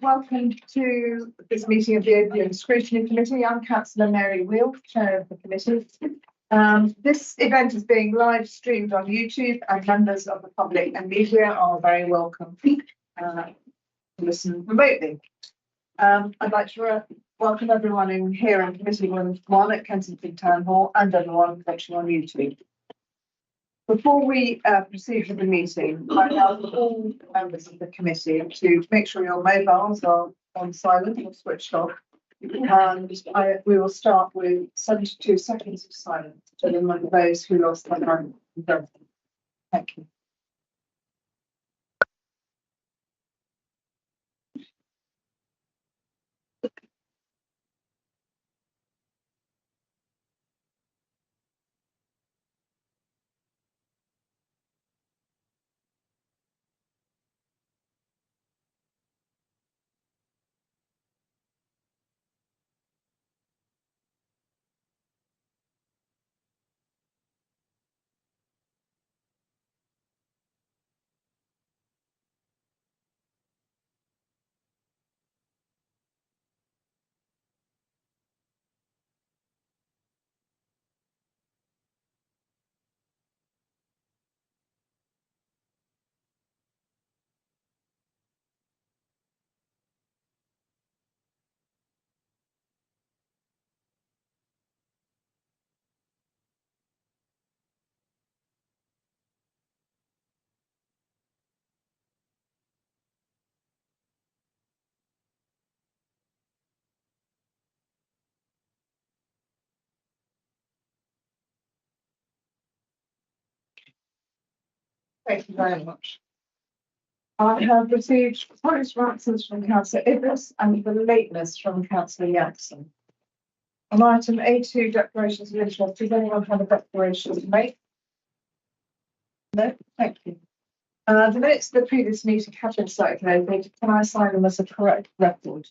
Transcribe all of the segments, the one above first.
welcome to this meeting of the Open and Scrutiny Committee. I'm Councillor Mary Wheel, Chair of the committee. This event is being live streamed on YouTube, and members of the public and media are very welcome to listen remotely. I'd like to welcome everyone in here in Committee Room 1 at Kensington Town Hall and everyone watching on YouTube. Before we proceed with the meeting, I ask all members of the committee to make sure your mobiles are on silent or switched off. And we will start with 72 seconds of silence to remind those who lost their mind. Thank you. Thank you very much. I have received points for answers from Councillor Idris and the lateness from Councillor Jansen. On item A2, declarations of interest, does anyone have a declaration to make? No, thank you. The minutes of the previous meeting have been circulated. Can I sign them as a correct record?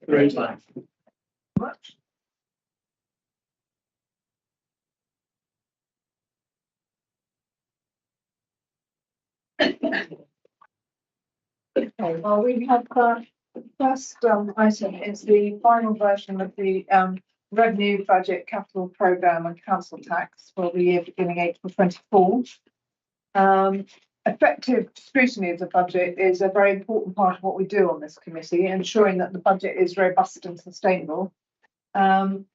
Very much. Much. Okay, well, we have the first item is the final version of the revenue budget capital programme and council tax for the year beginning April 24. Effective scrutiny of the budget is a very important part of what we do on this committee, ensuring that the budget is robust and sustainable. It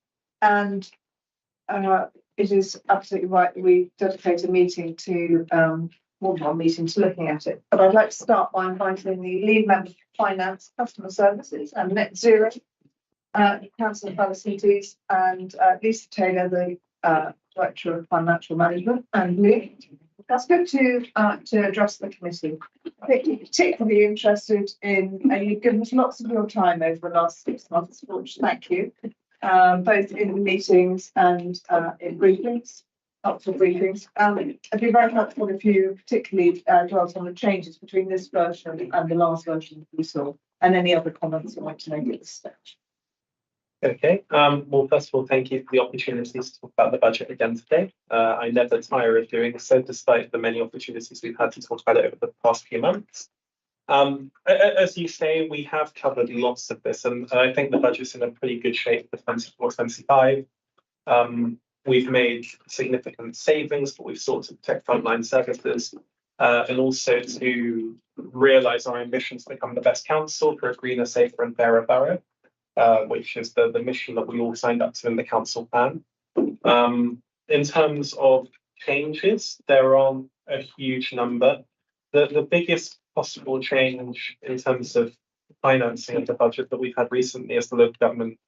is absolutely right that we dedicate a meeting to one meeting to looking at it. But I'd like to start by inviting the lead member for Finance, Customer Services and Net Zero, Councillor Balasites, and Lisa Taylor, the Director of Financial Management, and Lee. That's good to address the committee. I think you're particularly interested in, you've given us lots of your time over the last 6 months, for which thank you, both in meetings and in briefings. Lots of briefings. It'd be very helpful if you particularly dwelt on the changes between this version and the last version we saw, and any other comments you'd like to make at this stage. Okay. Well, first of all, thank you for the opportunity to talk about the budget again today. I never tire of doing so, despite the many opportunities we've had to talk about it over the past few months. As you say, we have covered lots of this, and I think the budget's in a pretty good shape for 24-25. We've made significant savings, but we've sought to protect frontline services and also to realise our ambition to become the best council for a greener, safer and fairer borough, which is the mission that we all signed up to in the council plan. In terms of changes, there aren't a huge number. The biggest possible change in terms of financing of the budget that we've had recently is the local government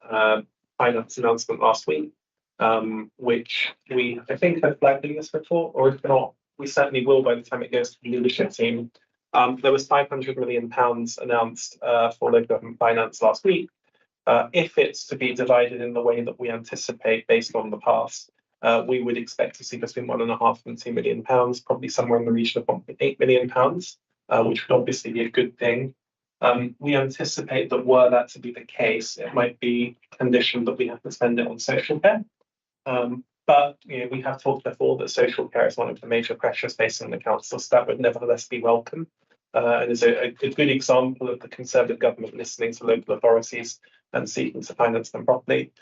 finance announcement last week. Which I think have flagged in this report, or if not, we certainly will by the time it goes to the leadership team. There was £500 million announced for local government finance last week. If it's to be divided in the way that we anticipate based on the past, we would expect to see between £1.5 and £2 million, probably somewhere in the region of £1.8 million, which would obviously be a good thing. We anticipate that were that to be the case, it might be conditioned that we have to spend it on social care. But we have talked before that social care is one of the major pressures facing the council, so that would nevertheless be welcome. and is a good example of the Conservative government listening to local authorities and seeking to finance them properly.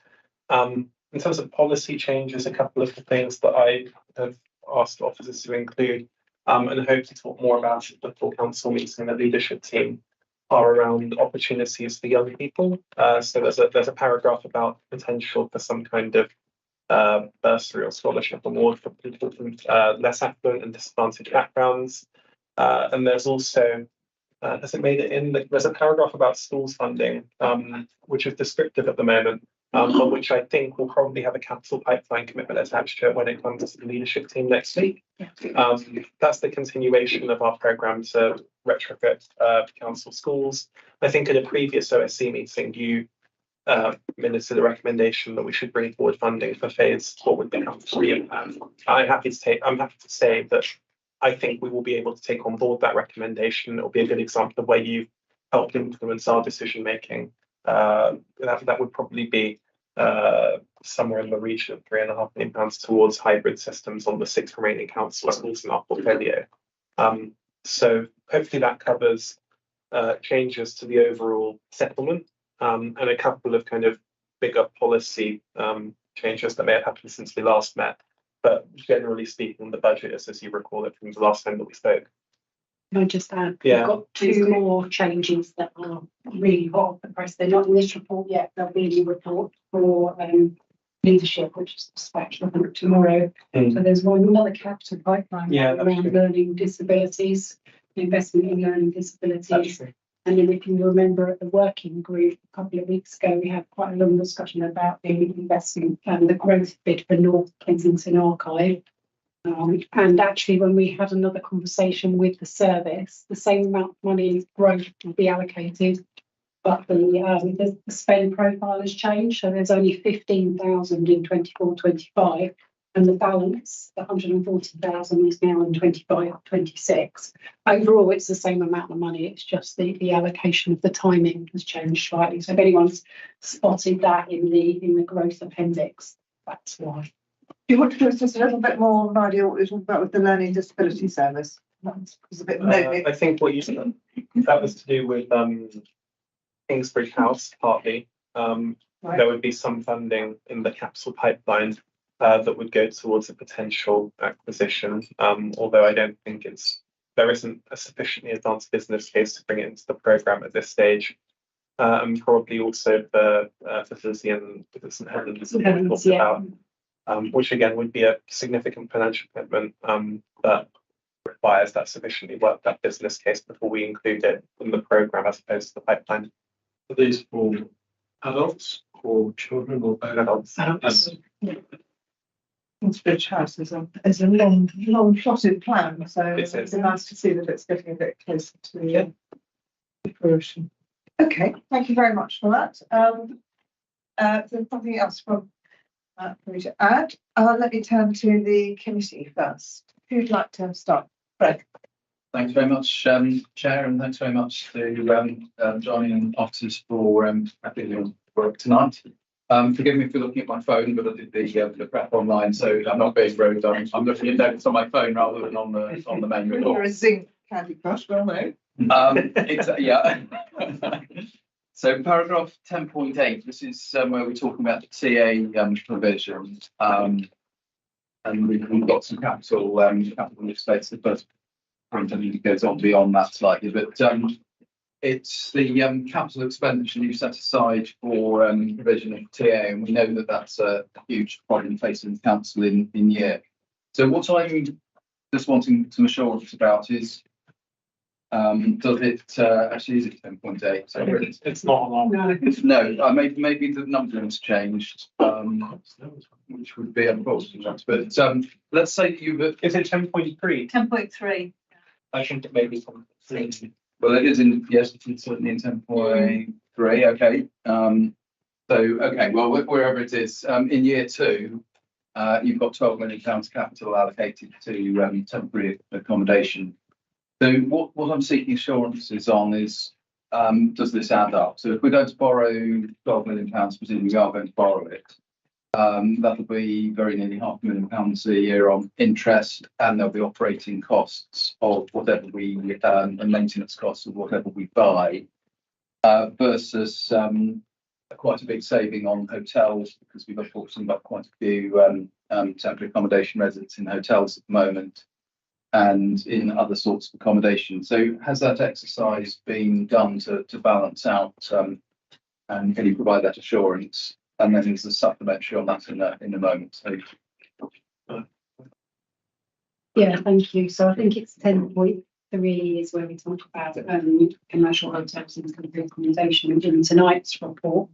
In terms of policy changes, a couple of the things that I have asked officers to include and hope to talk more about at the full council meeting, the leadership team, are around opportunities for young people. So there's a paragraph about potential for some kind of bursary or scholarship award for people from less affluent and disadvantaged backgrounds. And there's also, has it made it in? There's a paragraph about schools funding, which is descriptive at the moment, but which I think will probably have a capital pipeline commitment attached to it when it comes to the leadership team next week. That's the continuation of our programme to retrofit council schools. I think at a previous OSC meeting, you ministered a recommendation that we should bring forward funding for phase what would become 3 of that. I'm happy to say that I think we will be able to take on board that recommendation. It will be a good example of where you helped influence our decision making. That would probably be somewhere in the region of £3.5 million towards hybrid systems on the 6 remaining council schools in our portfolio. So hopefully that covers changes to the overall settlement and a couple of kind of bigger policy changes that may have happened since we last met. But generally speaking, the budget is as you recall it from the last time that we spoke. Can I just add, Yeah. we've got 2 more changes that are really hot off the press. They're not in this report yet, they'll be in the report for leadership, which is dispatched I think tomorrow. So there's another capital pipeline around learning disabilities, investment in learning disabilities. And then if you remember at the working group a couple of weeks ago, we had quite a long discussion about the investment and the growth bid for North Kensington Archive. And actually, when we had another conversation with the service, the same amount of money in growth will be allocated, but the spend profile has changed. So there's only 15,000 in 24-25, and the balance, the 140,000, is now in 25-26. Overall, it's the same amount of money. It's just the allocation of the timing has changed slightly. So if anyone's spotted that in the growth appendix, that's why. Do you want to give us just a little bit more of an idea what we're talking about with the learning disability service? That was a bit I think what you said, that was to do with Kingsbridge House partly. Right. There would be some funding in the capital pipeline that would go towards a potential acquisition, although I don't think there isn't a sufficiently advanced business case to bring it into the programme at this stage. And probably also the facility in St Helens that we talked about. Which again would be a significant financial commitment, but requires that sufficiently worked out business case before we include it in the programme as opposed to the pipeline. Are these for adults or children or both? Adults. Kingsbridge House is a long plotted plan, so it's nice to see that it's getting a bit closer to fruition. Okay, thank you very much for that. There's nothing else for me to add. Let me turn to the committee first. Who'd like to start? Fred. Thanks very much, Chair, and thanks very much to Johnny and officers for your work tonight. Forgive me for looking at my phone, but I did the prep online, so I'm not being rude. I'm looking at notes on my phone rather than on the main report. You're a zinc Candy Crush, well no. Yeah. So paragraph 10.8, this is where we're talking about the TA provision, and we've got some capital space. The first point I think it goes on beyond that slightly, but it's the capital expenditure you set aside for provision of TA, and we know that that's a huge problem facing the council in year. So what I'm just wanting some assurance about is, does it actually, is it 10.8? It's not on our. No, maybe the number has changed, which would be unfortunate. But let's say you. Is it 10.3? 10.3. I think it may be 10.3. Well, it is in, yes, it's certainly in 10.3. Okay. Okay. Well, wherever it is, in year 2, you've got £12 million capital allocated to temporary accommodation. So what I'm seeking assurances on is, does this add up? So if we're going to borrow £12 million, presumably we are going to borrow it. That'll be very nearly £500,000 a year on interest, and there'll be operating costs of whatever we and maintenance costs of whatever we buy, versus quite a big saving on hotels, because we've unfortunately got quite a few temporary accommodation residents in hotels at the moment and in other sorts of accommodation. So has that exercise been done to balance out, and can you provide that assurance? And then there's a supplementary on that in a moment. So, Yeah, thank you. So I think it's 10.3 is where we talk about commercial hotels and temporary accommodation in tonight's report.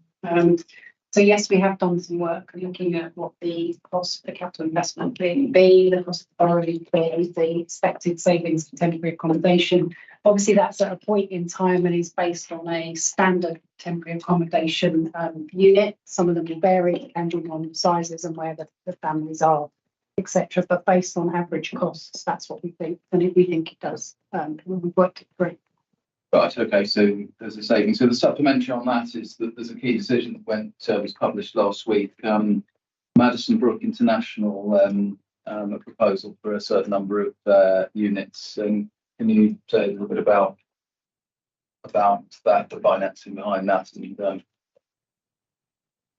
So yes, we have done some work looking at what the cost, the capital investment will be, the cost of borrowing, the expected savings for temporary accommodation. Obviously, that's at a point in time and is based on a standard temporary accommodation unit. Some of them will vary depending on sizes and where the families are, etc. But based on average costs, that's what we think, and we think it does. We've worked it through. right, okay, so there's a saving. So the supplementary on that is that there's a key decision that was published last week. Madison Brook International, a proposal for a certain number of units. And can you say a little bit about that, the financing behind that, and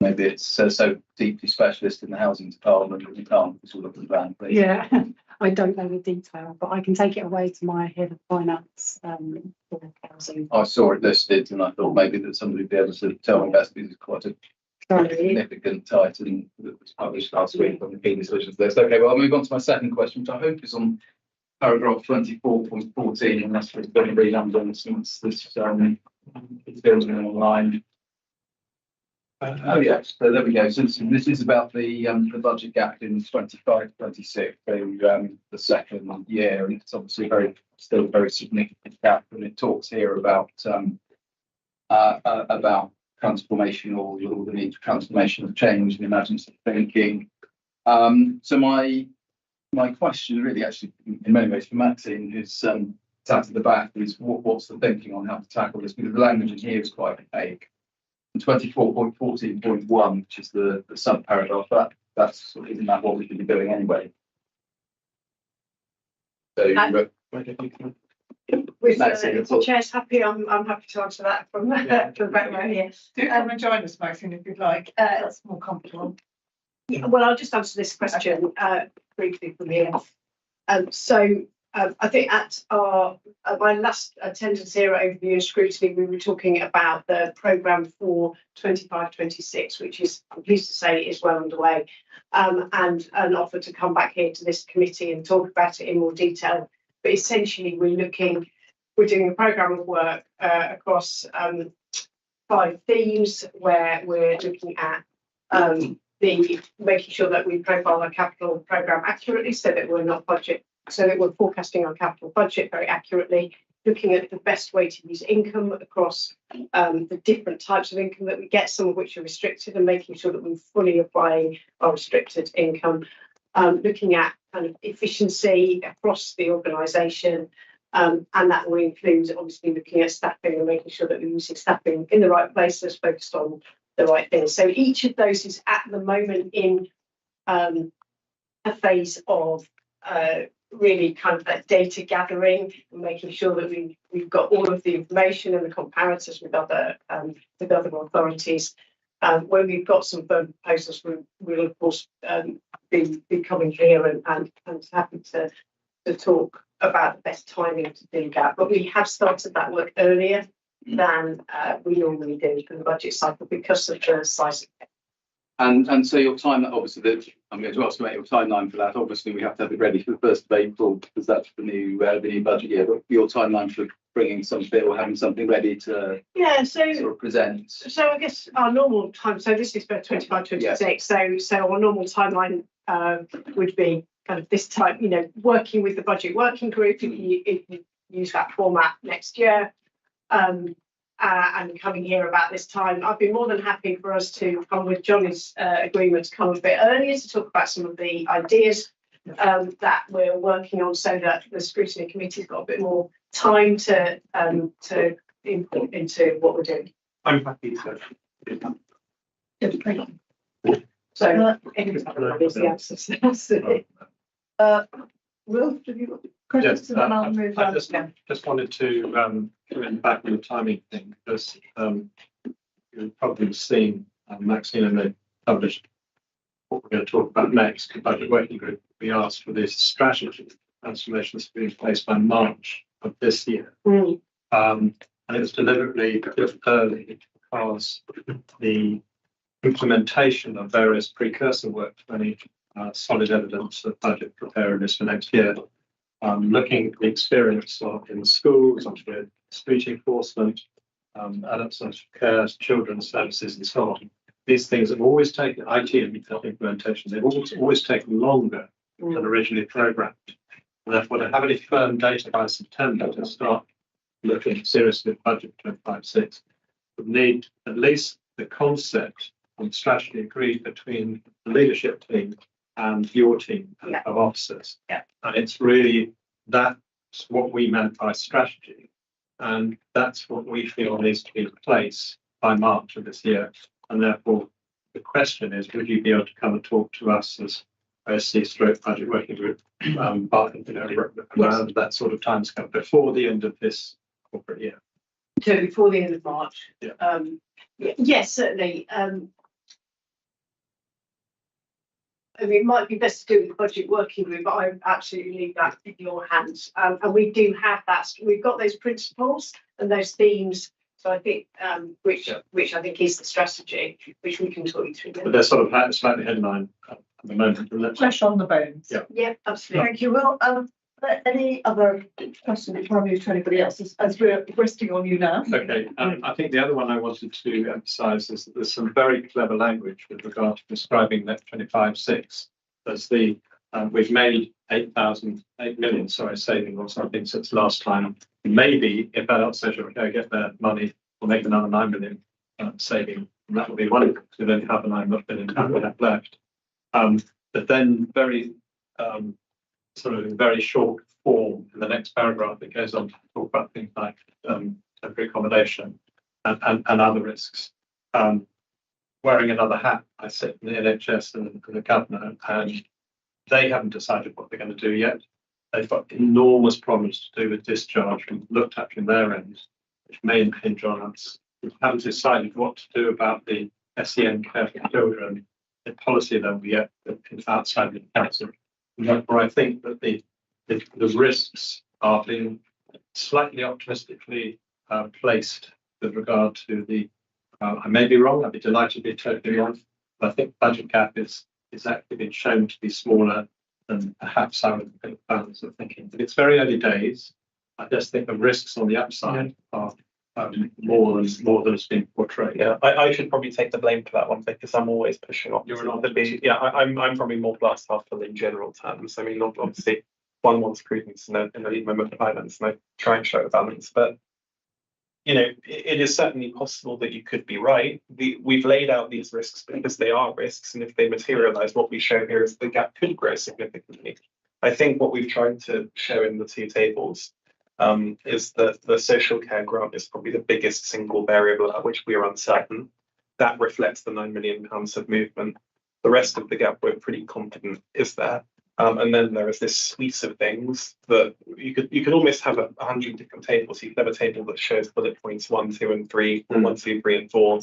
maybe it's so deeply specialist in the housing department that we can't sort of plan, please. Yeah, I don't know the detail, but I can take it away to my head of finance. For housing. I saw it listed and I thought maybe that somebody would be able to tell me better, because it's quite a Sorry. significant item that was published last week on the key decisions list. Okay, well, I'll move on to my second question, which I hope is on paragraph 24.14, unless there's been a redundant since this it's building online. Oh yes, so there we go. So this is about the budget gap in 25-26, so the second year, and it's obviously still a very significant gap. And it talks here about transformation, or the need for transformational change and imaginative thinking. So my question really, actually, in many ways for Maxine, who's sat at the back, is what's the thinking on how to tackle this? Because the language in here is quite vague. 24.14.1, which is the sub paragraph, that's isn't that what we should be doing anyway? So If the chair's happy, I'm happy to answer that from the back row here. Do come and join us, Maxine, if you'd like. It's more comfortable. Yeah, well, I'll just answer this question briefly from here. I think at my last attendance here at Overview and Scrutiny, we were talking about the programme for 25-26, which is, I'm pleased to say, is well underway, and an offer to come back here to this committee and talk about it in more detail. But essentially, we're doing a programme of work across 5 themes, where we're looking at making sure that we profile our capital programme accurately, so that we're forecasting our capital budget very accurately, looking at the best way to use income across the different types of income that we get, some of which are restricted, and making sure that we're fully applying our restricted income, looking at kind of efficiency across the organisation, and that will include obviously looking at staffing and making sure that we're using staffing in the right places, focused on the right things. So each of those is at the moment in a phase of really kind of that data gathering and making sure that we've got all of the information and the comparators with other authorities. When we've got some further proposals, we'll of course be coming here and happy to talk about the best timing to do that. But we have started that work earlier than we normally do for the budget cycle, because of the size of it. And so your time, obviously, I'm going to ask about your timeline for that. Obviously, we have to have it ready for the 1st of April, because that's the new budget year. But your timeline for bringing something or having something ready to sort of present. So I guess our normal time. So this is for 25-26. Yeah. So our normal timeline would be kind of this time. Working with the budget working group, if you use that format next year. And coming here about this time, I'd be more than happy for us to come with Johnny's agreement to come a bit earlier to talk about some of the ideas that we're working on, so that the Scrutiny Committee's got a bit more time to input into what we're doing. I'm happy to do that. So anything is the answer. Absolutely. Will, have you got questions? Yes, And then I'll move I on. just wanted to come in back on the timing thing, because you've probably seen Maxine and they published what we're going to talk about next, the budget working group. We asked for this strategy transformations to be in place by March of this year. And it was deliberately a bit early because the implementation of various precursor work for any solid evidence of budget preparedness for next year, looking at the experience in schools, on street enforcement, adult social care, children's services, and so on. These things have always taken IT implementation. They've always taken longer than originally programmed. And therefore, to have any firm data by September to start looking seriously at budget 25/6, would need at least the concept and strategy agreed between the leadership team and your team of officers. Yeah. And it's really that's what we meant by strategy. And that's what we feel needs to be in place by March of this year. And therefore, the question is, would you be able to come and talk to us as OSC / budget working group, around that sort of timescale before the end of this corporate year? So before the end of March. Yeah. Yes, certainly. I mean, it might be best to do with the budget working group, but I absolutely leave that in your hands. And we do have that. We've got those principles and those themes. So I think, which I think is the strategy, which we can talk you through. But they're sort of slightly headline at the moment. Flesh on the bones. Yeah. Yeah, absolutely. Thank you, Will. Any other questions before I move to anybody else as we're resting on you now? Okay, I think the other one I wanted to emphasise is that there's some very clever language with regard to describing that 25/6 as the we've made 8 million saving or something since last time. Maybe if adult social care get their money, we'll make another 9 million saving, and that will be wonderful to then have a 9 million left. But then very sort of in very short form in the next paragraph, it goes on to talk about things like temporary accommodation and other risks. Wearing another hat, I sit in the NHS and the governor, and they haven't decided what they're going to do yet. They've got enormous problems to do with discharge and looked at from their end, which may impinge on us. We haven't decided what to do about the SEN care for children, the policy level yet outside the council. Therefore, I think that the risks are being slightly optimistically placed with regard to the. I may be wrong. I'd be delighted to be totally wrong. But I think budget gap is actually been shown to be smaller than perhaps I would think balance of thinking. But it's very early days. I just think the risks on the upside are more than has been portrayed. Yeah, I should probably take the blame for that one because I'm always pushing off. You're not to be. Yeah, I'm probably more glass half full in general terms. I mean, obviously, one wants prudence in a moment of finance, and I try and show a balance. But you know, it is certainly possible that you could be right. We've laid out these risks because they are risks, and if they materialise, what we show here is the gap could grow significantly. I think what we've tried to show in the two tables is that the social care grant is probably the biggest single variable at which we are uncertain. That reflects the £9 million of movement. The rest of the gap we're pretty confident is there. And then there is this suite of things that you could almost have 100 different tables. You could have a table that shows bullet points 1, 2, and 3, or 1, 2, 3, and 4.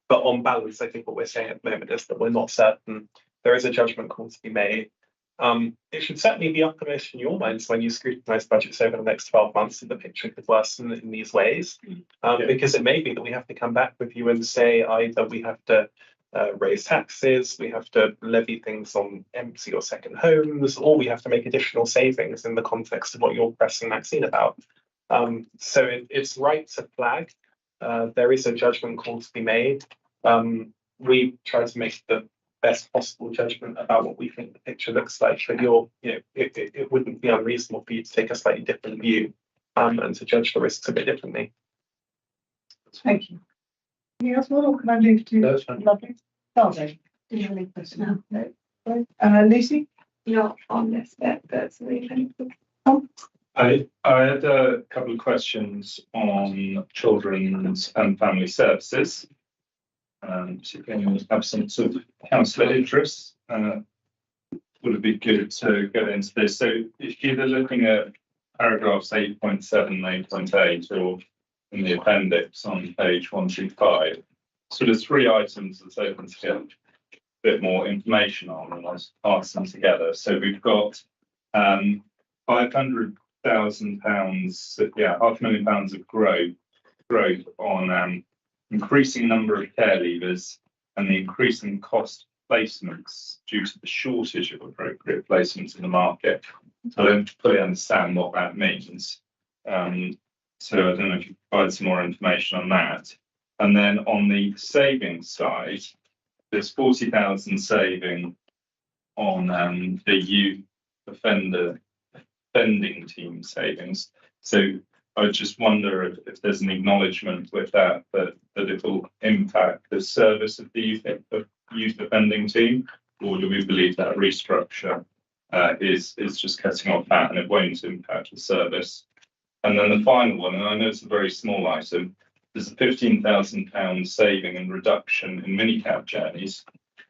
But on balance, I think what we're saying at the moment is that we're not certain. There is a judgment call to be made. It should certainly be uppermost in your minds when you scrutinise budgets over the next 12 months, and the picture could worsen in these ways. Because it may be that we have to come back with you and say either we have to raise taxes, we have to levy things on empty or second homes, or we have to make additional savings in the context of what you're pressing Maxine about. So it's right to flag. There is a judgment call to be made. We try to make the best possible judgment about what we think the picture looks like, but it wouldn't be unreasonable for you to take a slightly different view and to judge the risks a bit differently. Thank you. Anything else, or can I move to? No, it's fine. Lovely. Darling, do you have any questions? No. Lucy? Not on this bit, but something. I had a couple of questions on children's and family services, particularly in the absence of councillor Idris, would it be good to get into this? So if you're looking at paragraphs 8.7 and 8.8, or in the appendix on page 125, so there's three items that's open to get a bit more information on, and I'll pass them together. So we've got £500,000, £500,000 of growth on increasing number of care leavers and the increasing cost placements due to the shortage of appropriate placements in the market. So I don't fully understand what that means. So I don't know if you could provide some more information on that. And then on the savings side, there's 40,000 saving on the youth offending team savings. So I just wonder if there's an acknowledgement with that it will impact the service of the youth offending team, or do we believe that restructure is just cutting off that and it won't impact the service? And then the final one, and I know it's a very small item, there's a £15,000 saving and reduction in minicab journeys,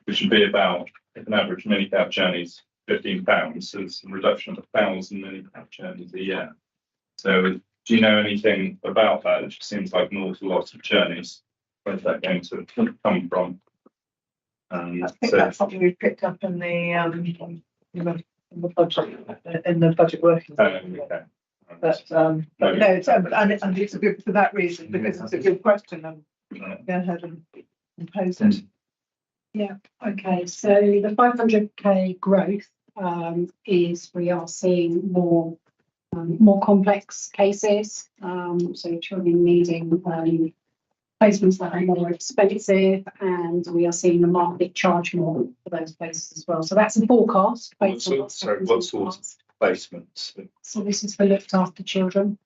which would be about, if an average minicab journey is £15, so it's a reduction of 1,000 minicab journeys a year. So do you know anything about that? It just seems like an awful lot of journeys. Where's that going to come from? I think that's something we've picked up in the budget working. Okay. But no, it's and it's a good for that reason, because it's a good question and go ahead and pose it. Yeah, okay, so the 500k growth is we are seeing more complex cases, so children needing placements that are more expensive, and we are seeing the market charge more for those places as well. So that's a forecast. What sort of placements? So this is for looked after children.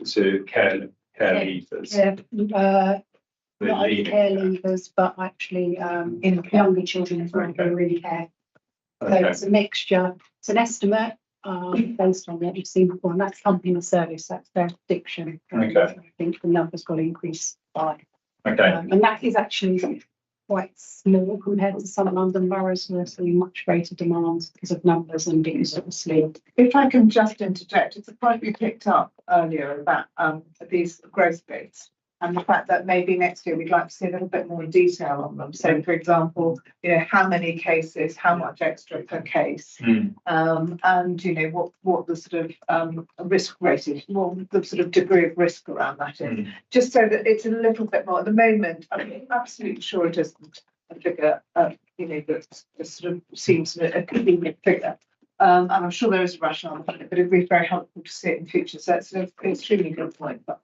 So care leavers. Yeah, not only care leavers, but actually in younger children as well who really care. So it's a mixture. It's an estimate based on what you've seen before, and that's company service. That's their prediction. Okay. I think the numbers will increase by. Okay. And that is actually quite small compared to some London boroughs where there's much greater demand because of numbers and because obviously. If I can just interject, it's a point we picked up earlier about these growth rates and the fact that maybe next year we'd like to see a little bit more detail on them. So, for example, how many cases, how much extra per case, and what the sort of risk rate is, what the sort of degree of risk around that is, just so that it's a little bit more. At the moment, I'm absolutely sure it isn't a figure, that sort of seems a convenient figure. And I'm sure there is a rationale behind it, but it'd be very helpful to see it in future. So it's an extremely good point. But.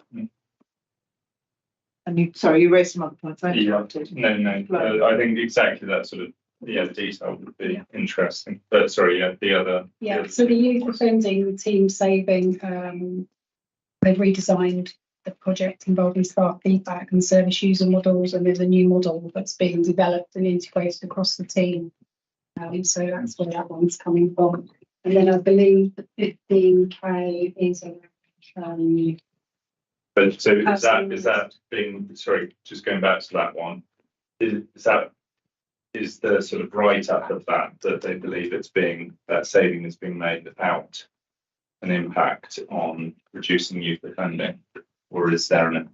And you raised some other points. I interrupted. No. I think exactly that sort of detail would be interesting. But sorry, the other. Yeah. So the youth offending team saving, they've redesigned the project involving staff feedback and service user models, and there's a new model that's being developed and integrated across the team. So that's where that one's coming from. And then I believe the 15k is around. But so is that being, sorry, just going back to that one, is the sort of write up of that they believe that saving is being made without an impact on reducing youth offending, or is there an?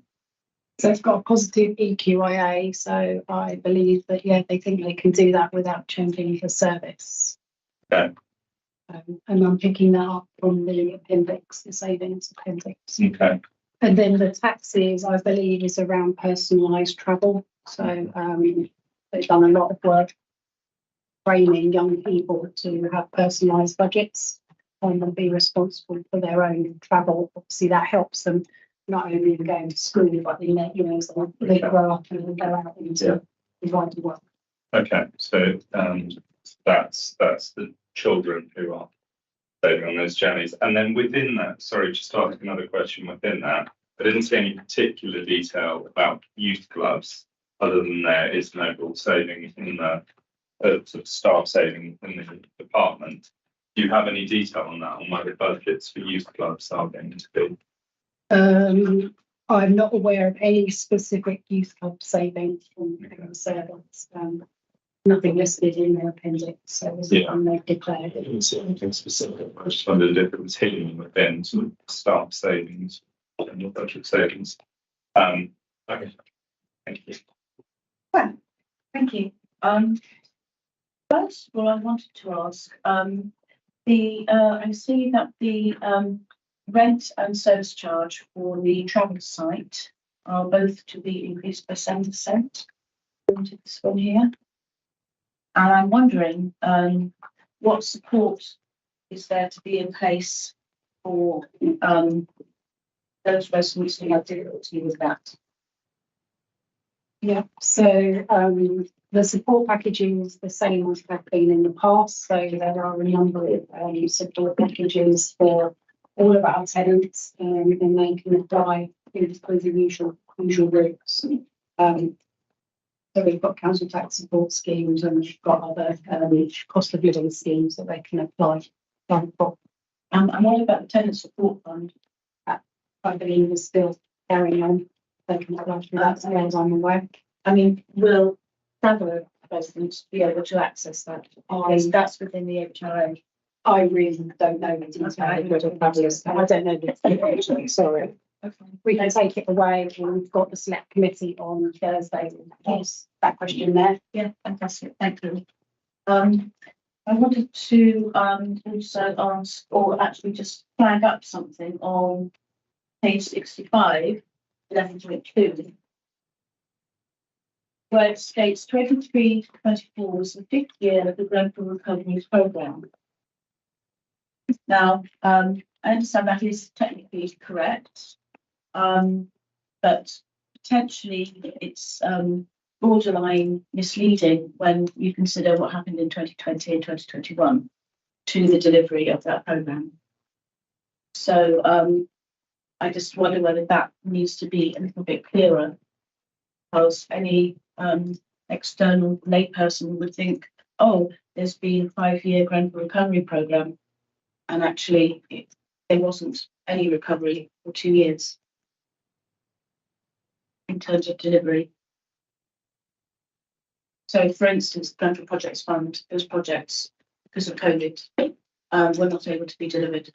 So it's got a positive EQIA, so I believe that they think they can do that without changing the service. Okay. And I'm picking that up from the appendix, the savings appendix. Okay. And then the taxes, I believe, is around personalised travel. So they've done a lot of work training young people to have personalised budgets and be responsible for their own travel. Obviously, that helps them not only in going to school, but so they grow up and go out into the wider world. Okay, so that's the children who are saving on those journeys. And then within that, sorry, just to ask another question within that, I didn't see any particular detail about youth clubs other than there is an overall saving in the sort of staff saving in the department. Do you have any detail on that, on where the budgets for youth clubs are going to be? I'm not aware of any specific youth club savings from the service. nothing listed in their appendix, so there's Yeah. nothing they've declared. I didn't see anything specific. I just wondered if it was hidden within sort of staff savings and your budget savings. Okay, thank you. Thank you. First of all, I wanted to ask, I see that the rent and service charge for the travel site are both to be increased by 7%. Into this one here. And I'm wondering, what support is there to be in place for those residents who have difficulty with that? Yeah, so the support packaging is the same as have been in the past. So there are a number of support packages for all of our tenants, and they can apply through the usual routes. So we've got council tax support schemes, and we've got other cost of living schemes that they can apply for. And what about the tenant support fund? I believe is still carrying on. They can apply for that as far as I'm aware. I mean, will traveller residents be able to access that? Because that's within the HRA. I really don't know the details of travellers. I don't know the details, sorry. Okay. We can take it away, and we've got the select committee on Thursday. Yes, that question there. Yeah, fantastic. Thank you. I wanted to also ask, or actually just flag up something on page 65, 11.2, where it states 23-24 was the 5th year of the Grenfell Recovery Programme. Now, I understand that is technically correct, but potentially it's borderline misleading when you consider what happened in 2020 and 2021 to the delivery of that programme. So I just wonder whether that needs to be a little bit clearer, because any external layperson would think, oh, there's been a 5-year Grenfell Recovery Programme, and actually there wasn't any recovery for 2 years in terms of delivery. So, for instance, the Grenfell Projects Fund, those projects, because of COVID, were not able to be delivered.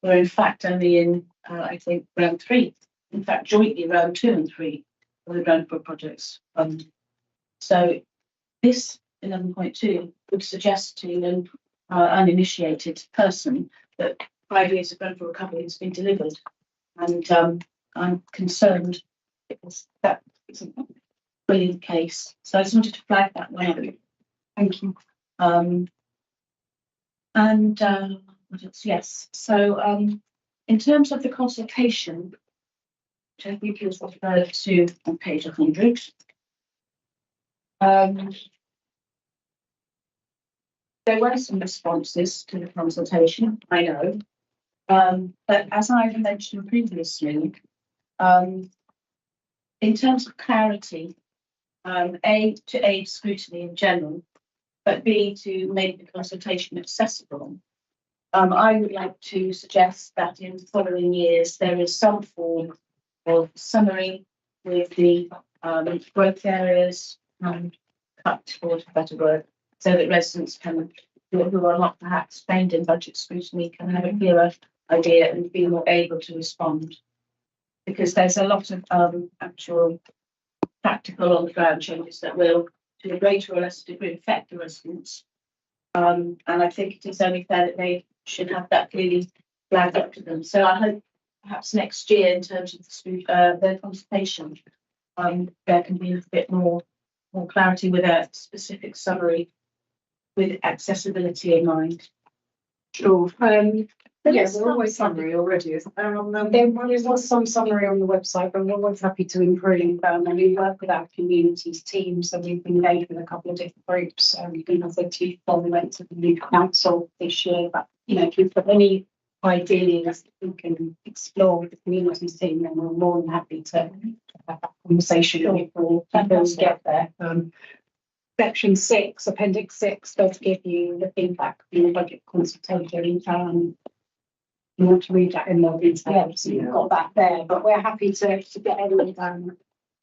We're in fact only in, I think, round 3. In fact, jointly round 2 and 3 of the Grenfell Projects Fund. So, this 11.2 would suggest to an uninitiated person that 5 years of Grenfell recovery has been delivered, and I'm concerned because that isn't really the case. So I just wanted to flag that one up. Thank you. What else? Yes. So in terms of the consultation, which I think is referred to on page 100. There were some responses to the consultation, I know, but as I've mentioned previously, in terms of clarity, A, to aid scrutiny in general, but B, to make the consultation accessible, I would like to suggest that in the following years there is some form of summary with the growth areas cut, for a better word, so that residents can, who are not perhaps trained in budget scrutiny, can have a clearer idea and be more able to respond. Because there's a lot of actual practical on the ground changes that will, to a greater or lesser degree, affect the residents. And I think it is only fair that they should have that clearly flagged up to them. So I hope perhaps next year, in terms of their consultation, there can be a bit more clarity with a specific summary with accessibility in mind. Sure. Yes, there's always summary already, isn't there? On There was some summary on the website, but we're always happy to improve. And we work with our communities team, so we've been engaged with a couple of different groups. We've been also to went to the new council this year. But if you've got any ideas that we can explore with the communities team, then we're more than happy to have that conversation before people get there. Section 6, Appendix 6, does give you the feedback from the budget consultation. You want to read that in more detail, so you've got that there. But we're happy to get any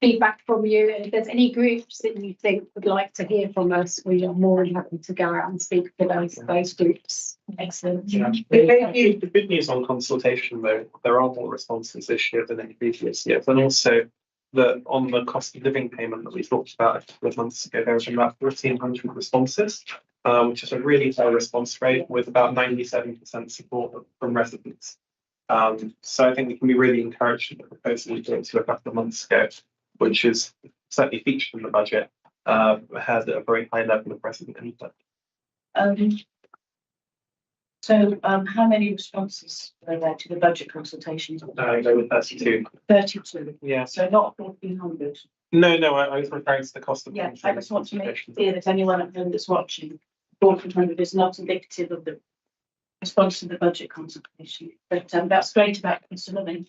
feedback from you. And if there's any groups that you think would like to hear from us, we are more than happy to go out and speak for those groups. Excellent. Yeah. The good news on consultation, though, there are more responses this year than in previous years, and also that on the cost of living payment that we talked about a couple of months ago, there was about 1,400 responses, which is a really high response rate with about 97% support from residents. So I think we can be really encouraged with the proposal we put to a couple of months ago, which is certainly featured in the budget, has a very high level of resident input. So how many responses were there to the budget consultations? There were 32. 32. Yeah. So not 1,400. No, I was referring to the cost of. Yeah, I just want to make clear that anyone at home that's watching, 1,400 is not indicative of the response to the budget consultation. But that's great about cost of living.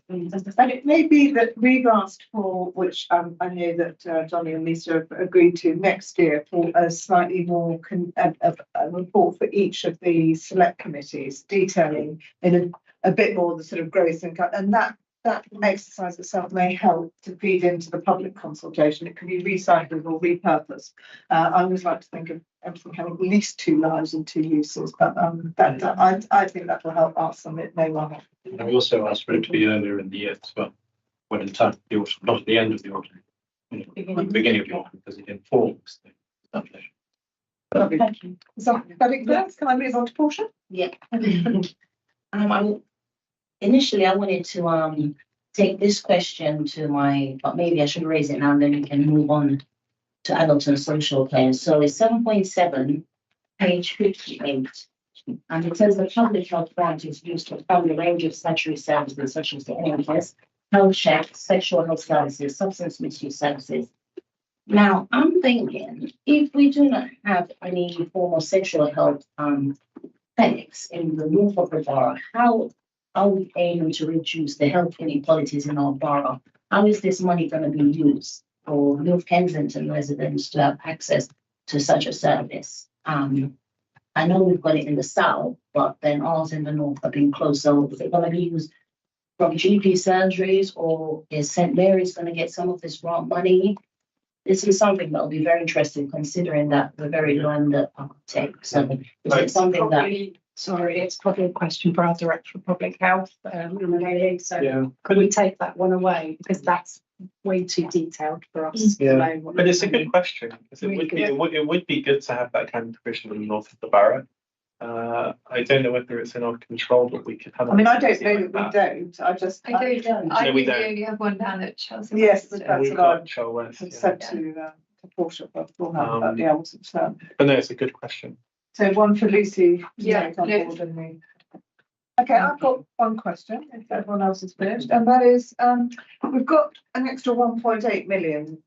And it may be that we've asked for, which I know that Johnny and Lisa have agreed to next year, for a slightly more a report for each of the select committees, detailing in a bit more the sort of growth and that exercise itself may help to feed into the public consultation. It can be recycled or repurposed. I always like to think of everything having at least 2 lives and 2 uses, but I think that will help us, and it may well help. And we also asked for it to be earlier in the year as well, when in time, the autumn, not at the end of the autumn, at the beginning of the autumn, because it informs the subject. Thank you. So, can I move on to Portia? Yeah. Initially, I wanted to take this question to but maybe I should raise it now and then we can move on to adult and social care. So it's 7.7, page 58. And it says the public health grant is used to fund a range of statutory services such as the NHS, health check, sexual health services, substance misuse services. Now, I'm thinking if we do not have any form of sexual health clinics in the north of the borough, how are we aiming to reduce the health inequalities in our borough? How is this money going to be used for North Kensington residents to have access to such a service? I know we've got it in the south, but then ours in the north have been closed. So is it going to be used from GP surgeries, or is St. Mary's going to get some of this grant money? This is something that will be very interesting, considering that the very long that I could take. So is it something that... Sorry, it's probably a question for our Director of Public Health, Emily. So Yeah. could we take that one away? Because that's way too detailed for us to know. what But it's a good question, because it would be good to have that kind of provision in the north of the borough. I don't know whether it's in our control, but we could have. I mean, I don't know that we don't. I don't. No, we think we don't. only have one down at Chelsea. Yes, West. that's We've what I got Shell West, had yeah. said to Portia beforehand, but yeah, I wasn't certain. But no, it's a good question. So one for Lucy. to Yeah, take on Lucy. board and me. Okay, I've got one question, if everyone else is finished, and that is, we've got an extra 1.8 million,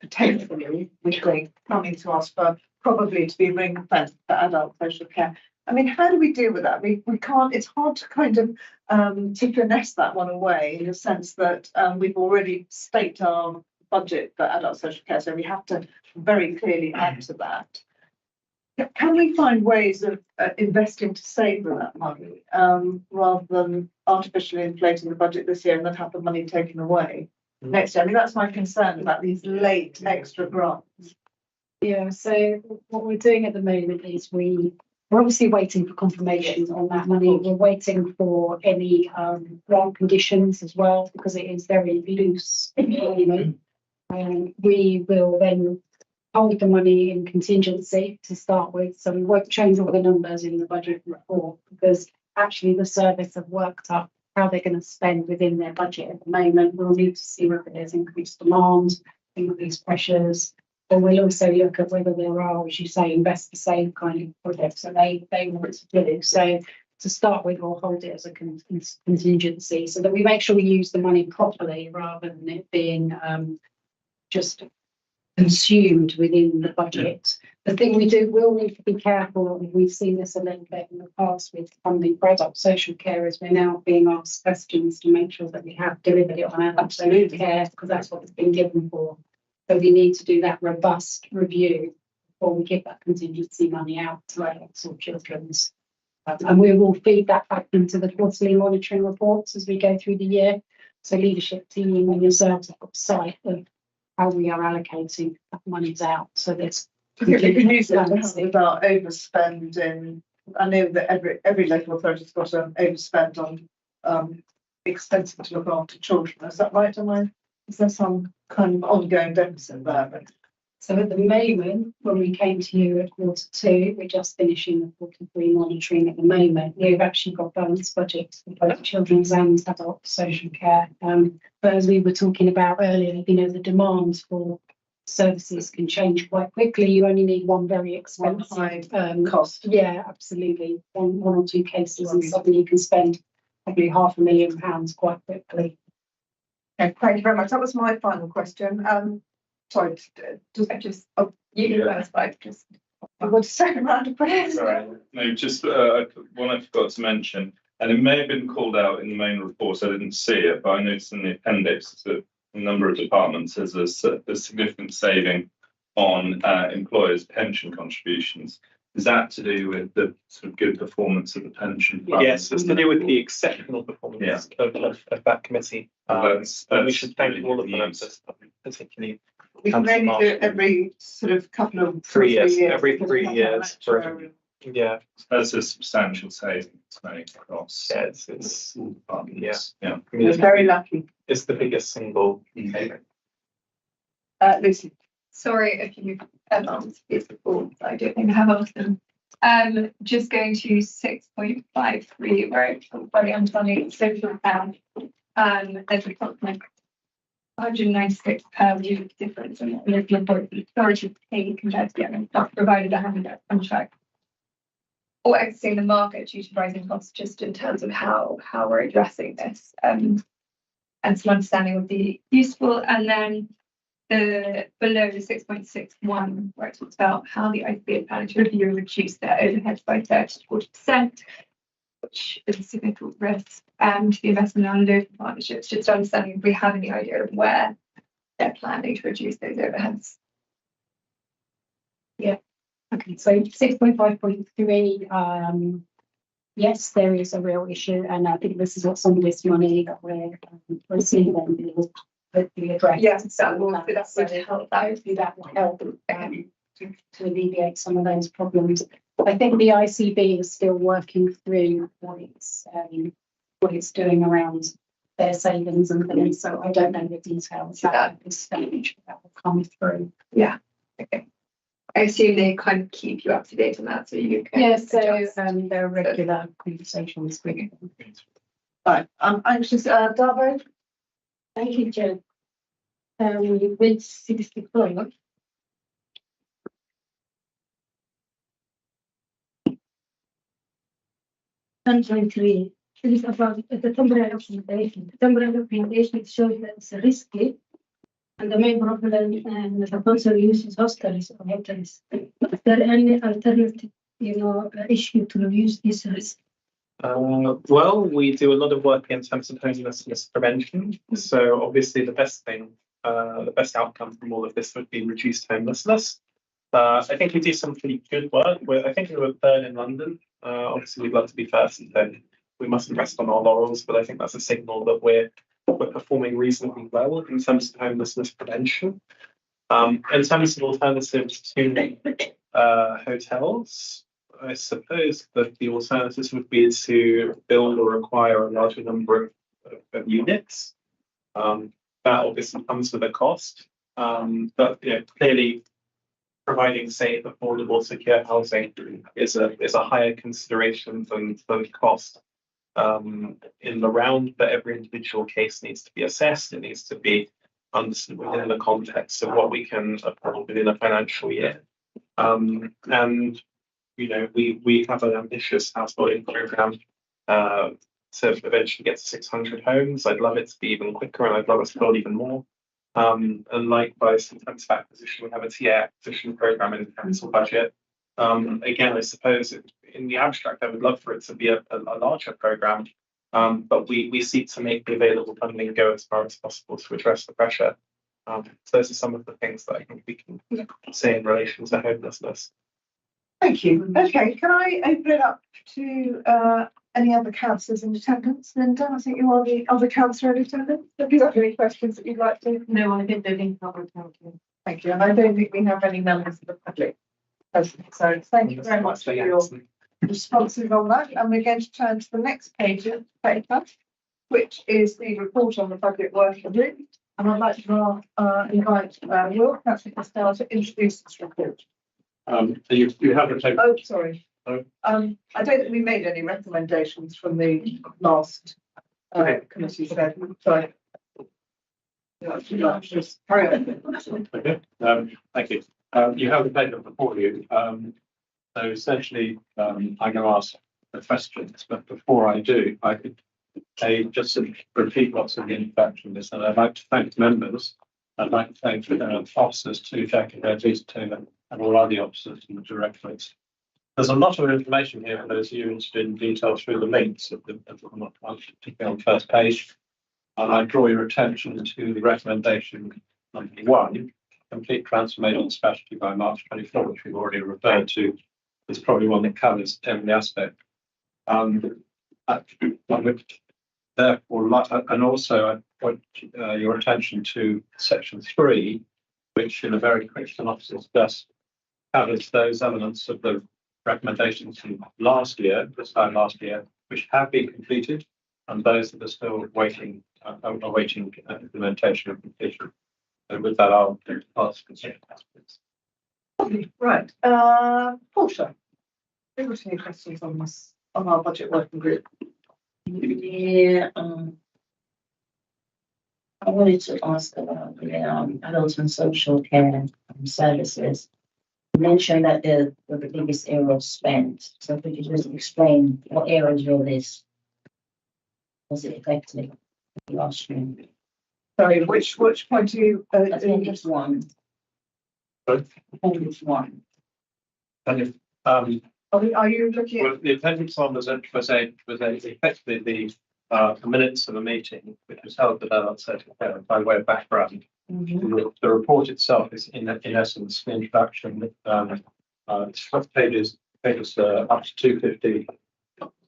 potentially, we think, coming to us for probably to be ring fenced for adult social care. I mean, how do we deal with that? We can't, it's hard to kind of to finesse that one away, in the sense that we've already staked our budget for adult social care, so we have to very clearly add to that. Can we find ways of investing to save that money, rather than artificially inflating the budget this year and then have the money taken away next year? I mean, that's my concern about these late extra grants. Yeah, so what we're doing at the moment is we're obviously waiting for confirmation on that money. We're waiting for any grant conditions as well, because it is very loose at the moment. We will then hold the money in contingency to start with, so we won't change all the numbers in the budget report, because actually the service have worked up how they're going to spend within their budget at the moment. We'll need to see whether there's increased demand, increased pressures, and we'll also look at whether there are, as you say, invest to save kind of projects that they want to do. So to start with, we'll hold it as a contingency, so that we make sure we use the money properly, rather than it being just consumed within the budget. The thing we'll need to be careful, and we've seen this a little bit in the past with funding for adult social care, is we're now being asked questions to make sure that we have delivered it on adult social care, because that's what it's been given for. So we need to do that robust review before we give that contingency money out to adults or children's. And we will feed that back into the quarterly monitoring reports as we go through the year. So leadership team and reserves have got sight of how we are allocating that monies out. So there's Do you think we can use it transparency. without overspending? I know that every local authority's got an overspend on expenses to look after children. Is that right? Is there some kind of ongoing deficit there? So at the moment, when we came to you at Q2, we're just finishing the 43 monitoring at the moment. We've actually got balanced budgets for both children's and adult social care. But as we were talking about earlier, the demands for services can change quite quickly. You only need one very expensive Cost. Yeah, absolutely. One or two cases, and suddenly you can spend probably £500,000 quite quickly. Okay, thank you very much. That was my final question. Sorry, You first, but just. I want to second round of questions. Sorry, no, just one I forgot to mention, and it may have been called out in the main report, so I didn't see it, but I noticed in the appendix that a number of departments has a significant saving on employers' pension contributions. Is that to do with the sort of good performance of the pension fund? Yes, it's to do with the exceptional performance of that committee. And we should thank all of the members, particularly. We can only do it every sort of couple of 3 years, years. every 3 years. Yeah, That's a substantial saving to make across. yeah, it's all departments. I mean, We're very lucky. it's the biggest single saving. Lucy. Sorry if you've asked this before, but I don't think I have asked them. Just going to 6.53, where it's very understanding social care. There's approximately 196 per unit difference in what local authority pay compared to the other stuff provided a handout contract. Or exiting the market due to rising costs, just in terms of how we're addressing this. And some understanding would be useful. And then below the 6.61, where it talks about how the ICB are planning to review and reduce their overheads by 30 to 40%, which is a significant risk to the investment in local partnerships, just understanding if we have any idea of where they're planning to reduce those overheads. Okay, so 6.5.3, yes, there is a real issue, and I think this is what some of this money that we're receiving will hopefully address. Yes, that would help. Hopefully that will help to alleviate some of those problems. I think the ICB is still working through what it's doing around their savings and things, so I don't know the details at this stage. That will come through. Yeah, okay. I assume they kind of keep you up to date on that, so you can. Yeah, so there are regular conversations with them. Right, I'm anxious. Darbo. Thank you, Joe. With 64. It is about the temporary implementation. The temporary implementation shows that it's risky, and the main problem and the proposal uses hostels or hotels. Is there any alternative, issue to reduce this risk? Well, we do a lot of work in terms of homelessness prevention. So obviously the best outcome from all of this would be reduced homelessness. I think we do some pretty good work. I think we were third in London. Obviously we'd love to be first, and then we mustn't rest on our laurels, but I think that's a signal that we're performing reasonably well in terms of homelessness prevention. In terms of alternatives to hotels, I suppose that the alternatives would be to build or acquire a larger number of units. That obviously comes with a cost, but clearly providing safe, affordable, secure housing is a higher consideration than cost. In the round, but every individual case needs to be assessed. It needs to be understood within the context of what we can afford within a financial year. And we have an ambitious house building program to eventually get to 600 homes. I'd love it to be even quicker, and I'd love us to build even more. And likewise, in terms of acquisition, we have a TA acquisition program in the council budget. Again, I suppose in the abstract, I would love for it to be a larger program, but we seek to make the available funding go as far as possible to address the pressure. So those are some of the things that I think we can say in relation to homelessness. Thank you. Okay, can I open it up to Any other councillors in attendance? Linda, I think you are the other councillor in attendance. Have you got any questions that you'd like to? No, I think they've been covered, thank you. Thank you. And I don't think we have any members of the public present. So thank you very much for your responses on that. And we're going to turn to the next page of paper, which is the report on the budget working group. And I'd like to invite Will, Councillor Costello, to introduce this report. You have a paper. Oh, sorry. Oh. I don't think we made any recommendations from the last committee session. Sorry. Just carry on. Okay, thank you. You have the paper before you. So essentially, I'm going to ask the questions, but before I do, I could just sort of repeat what's in the introduction. This, and I'd like to thank members. I'd like to thank officers too, Jack and Lisa Taylor, and all other officers in the directorates. There's a lot of information here for those of you interested in detail through the links of particularly on the first page. And I draw your attention to the recommendation number 1, complete transformation strategy by March 24, which we've already referred to. It's probably one that covers every aspect. Therefore, and also I point your attention to section 3, which in a very quick synopsis just covers those elements of the recommendations from this time last year, which have been completed, and those that are still awaiting implementation and completion. And with that, I'll ask questions. Right. Portia, have you got any questions on this, on our budget working group? Yeah, I wanted to ask about the adult and social care services. You mentioned that the biggest area of spend. So could you just explain what areas of this was it affected last year? Sorry, which point do you? Appendix 1. Sorry? Appendix 1. And Are you looking at? well, the appendix 1 was effectively the minutes of a meeting which was held at adult social care by way of background. The report itself is in essence the introduction. It's pages up to 250.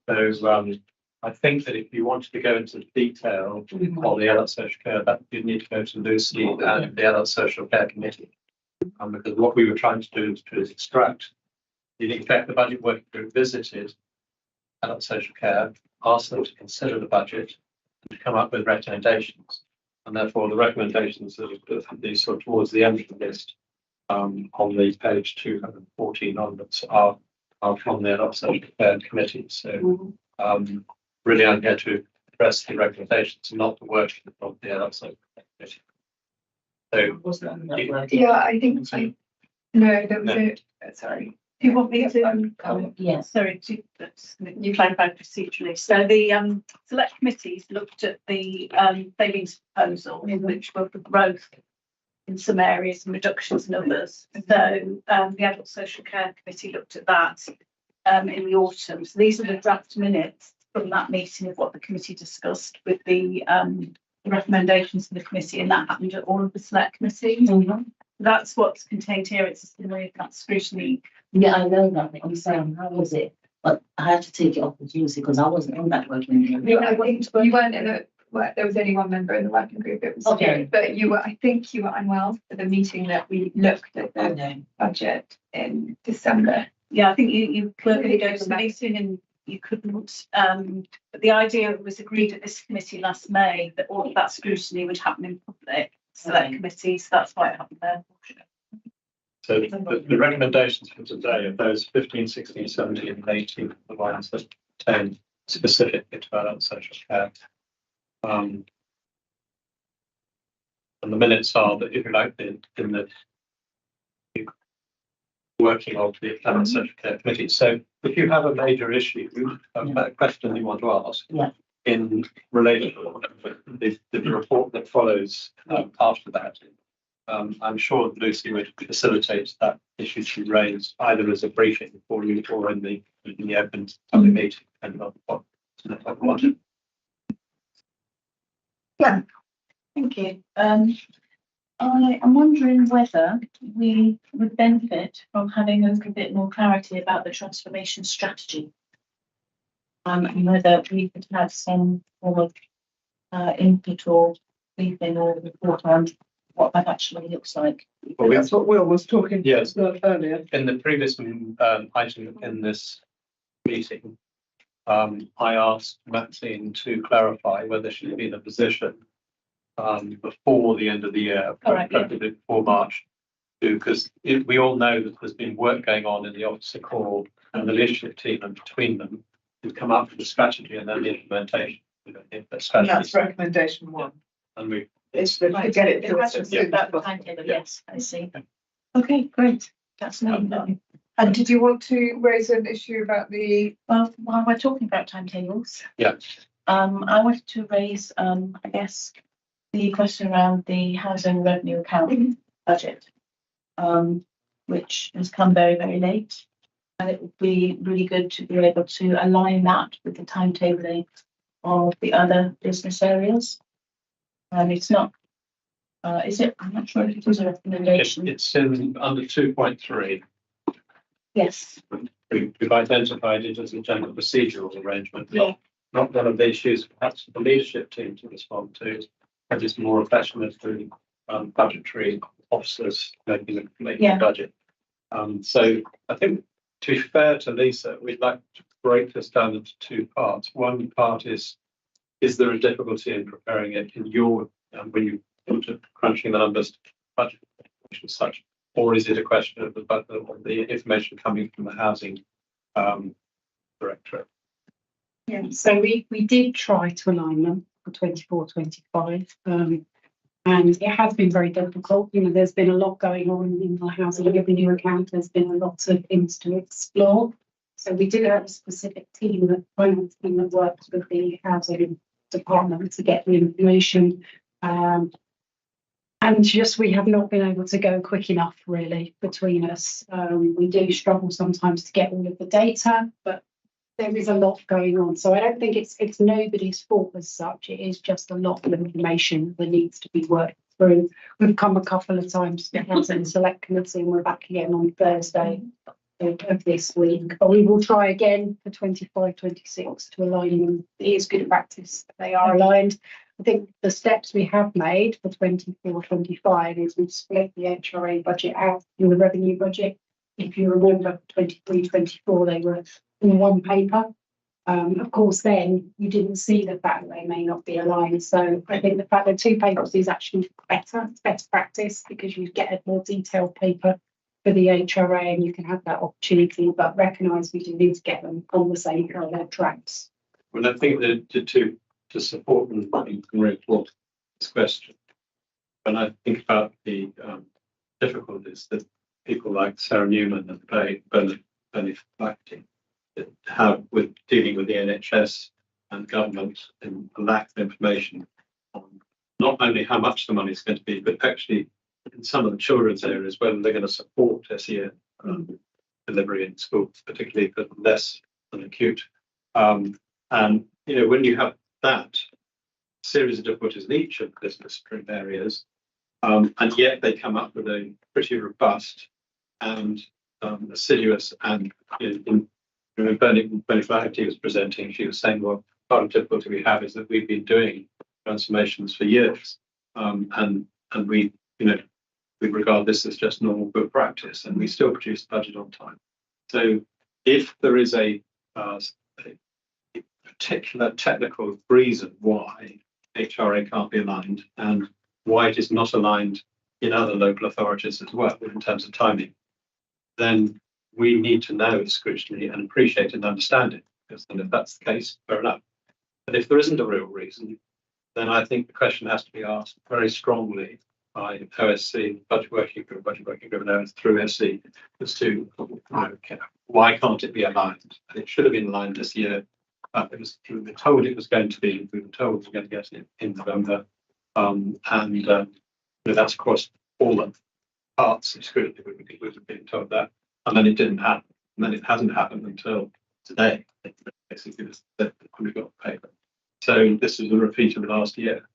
So I think that if you wanted to go into detail on the adult social care, that you'd need to go to Lucy and the adult social care committee. Because what we were trying to do is extract, in effect, the budget working group visited adult social care, asked them to consider the budget and to come up with recommendations. And therefore, the recommendations that are these sort of towards the end of the list on the page 214 onwards are from the adult social care committee. So really, I'm here to address the recommendations, not the work of the adult social care committee. So, Yeah, I think no, that was it. Sorry. Do you want me to? Yes. Sorry, you clarify procedurally. So the select committees looked at the savings proposal, which were for growth in some areas and reductions in others. So the Adult Social Care Committee looked at that in the autumn. So these are the draft minutes from that meeting of what the committee discussed with the recommendations of the committee, and that happened at all of the select committees. That's what's contained here. It's just with that scrutiny. Yeah, I know that. I'm saying, how was it? But I had to take it off the juicy because I wasn't in that working group. I think you weren't in the. Well, there was only one member in the working group. It was Okay. but you were. I think you were unwell for the meeting that we looked at the budget in December. Yeah, I think you were going to go to the meeting and you couldn't. But the idea was agreed at this committee last May that all of that scrutiny would happen in public select committees. So that's why it happened there. So the recommendations for today are those 15, 16, 17, and 18, the ones that pertain specifically to adult social care. And the minutes are that, if you like, in the working of the adult social care committee. So if you have a major issue, a question you want to ask in relation to the report that follows after that, I'm sure Lucy would facilitate that issue to raise either as a briefing for you or in the open public meeting, depending on what. Yeah. Thank you. I am wondering whether we would benefit from having a little bit more clarity about the transformation strategy. And whether we could have some form of input or briefing or report on what that actually looks like. Well, That's what Will was talking Yes. earlier. in the previous item in this meeting, I asked Maxine to clarify whether she'd be in a position before the end of the year, All right, yeah. preferably before March, because we all know that there's been work going on in the officer corps and the leadership team, and between them, to come up with the strategy and then the implementation. The And strategy, that's recommendation one. and we It's to get it. It hasn't been that timetable, yes, I see. Okay, great. That's no. And did you want to raise an issue about the? Well, while we're talking about timetables. Yeah. I wanted to raise, I guess, the question around the housing revenue account budget, which has come very, very late. And it would be really good to be able to align that with the timetabling of the other business areas. And it's not, is it? I'm not sure if it is a recommendation. it's in under 2.3. Yes. We've identified it as a general procedural arrangement, Yeah. not one of the issues perhaps for the leadership team to respond to. It is more reflection of the budgetary officers making Yeah. the budget. So I think, to be fair to Lisa, we'd like to break this down into two parts. One part is there a difficulty in preparing it in your when you come to crunching the numbers to budget as such, or is it a question of the information coming from the housing directorate? Yeah, so we did try to align them for 24-25. And it has been very difficult. You know, there's been a lot going on in the housing revenue account. There's been a lot of things to explore. So we do have a specific team, the finance team, that works with the housing department to get the information. And just we have not been able to go quick enough really between us. We do struggle sometimes to get all of the data, but there is a lot going on. So I don't think it's nobody's fault as such. It is just a lot of information that needs to be worked through. We've come a couple of times to the Housing Select Committee, and we're back again on Thursday of this week. But we will try again for 25-26 to align them. It is good practice. They are aligned. I think the steps we have made for 24-25 is we've split the HRA budget out in the revenue budget. If you remember, 23-24, they were in one paper. Of course, then you didn't see the fact that they may not be aligned. So I think the fact that two papers is actually better. It's better practice because you get a more detailed paper for the HRA and you can have that opportunity, but recognise we do need to get them on the same parallel tracks. Well, I think that to support and reinforce this question, when I think about the difficulties that people like Sarah Newman and Bernie Flaherty have with dealing with the NHS and government and the lack of information on not only how much the money is going to be, but actually in some of the children's areas, whether they're going to support SEN delivery in schools, particularly for less than acute. And, you know, when you have that series of difficulties in each of the business stream areas, and yet they come up with a pretty robust and assiduous and when Bernie Flaherty was presenting, she was saying, well, part of the difficulty we have is that we've been doing transformations for years, and we regard this as just normal good practice, and we still produce the budget on time. So if there is a particular technical reason why HRA can't be aligned and why it is not aligned in other local authorities as well in terms of timing, then we need to know Scrutiny and appreciate and understand it. Because then if that's the case, fair enough. But if there isn't a real reason, then I think the question has to be asked very strongly by OSC, budget working group, and through SC as to why can't it be aligned? And it should have been aligned this year. We were told it was going to be. We were told we were going to get it in November, that's across all the parts of Scrutiny. We would have been told that. And then it didn't happen. And then it hasn't happened until today. Basically, we got the paper. So this is a repeat of last year.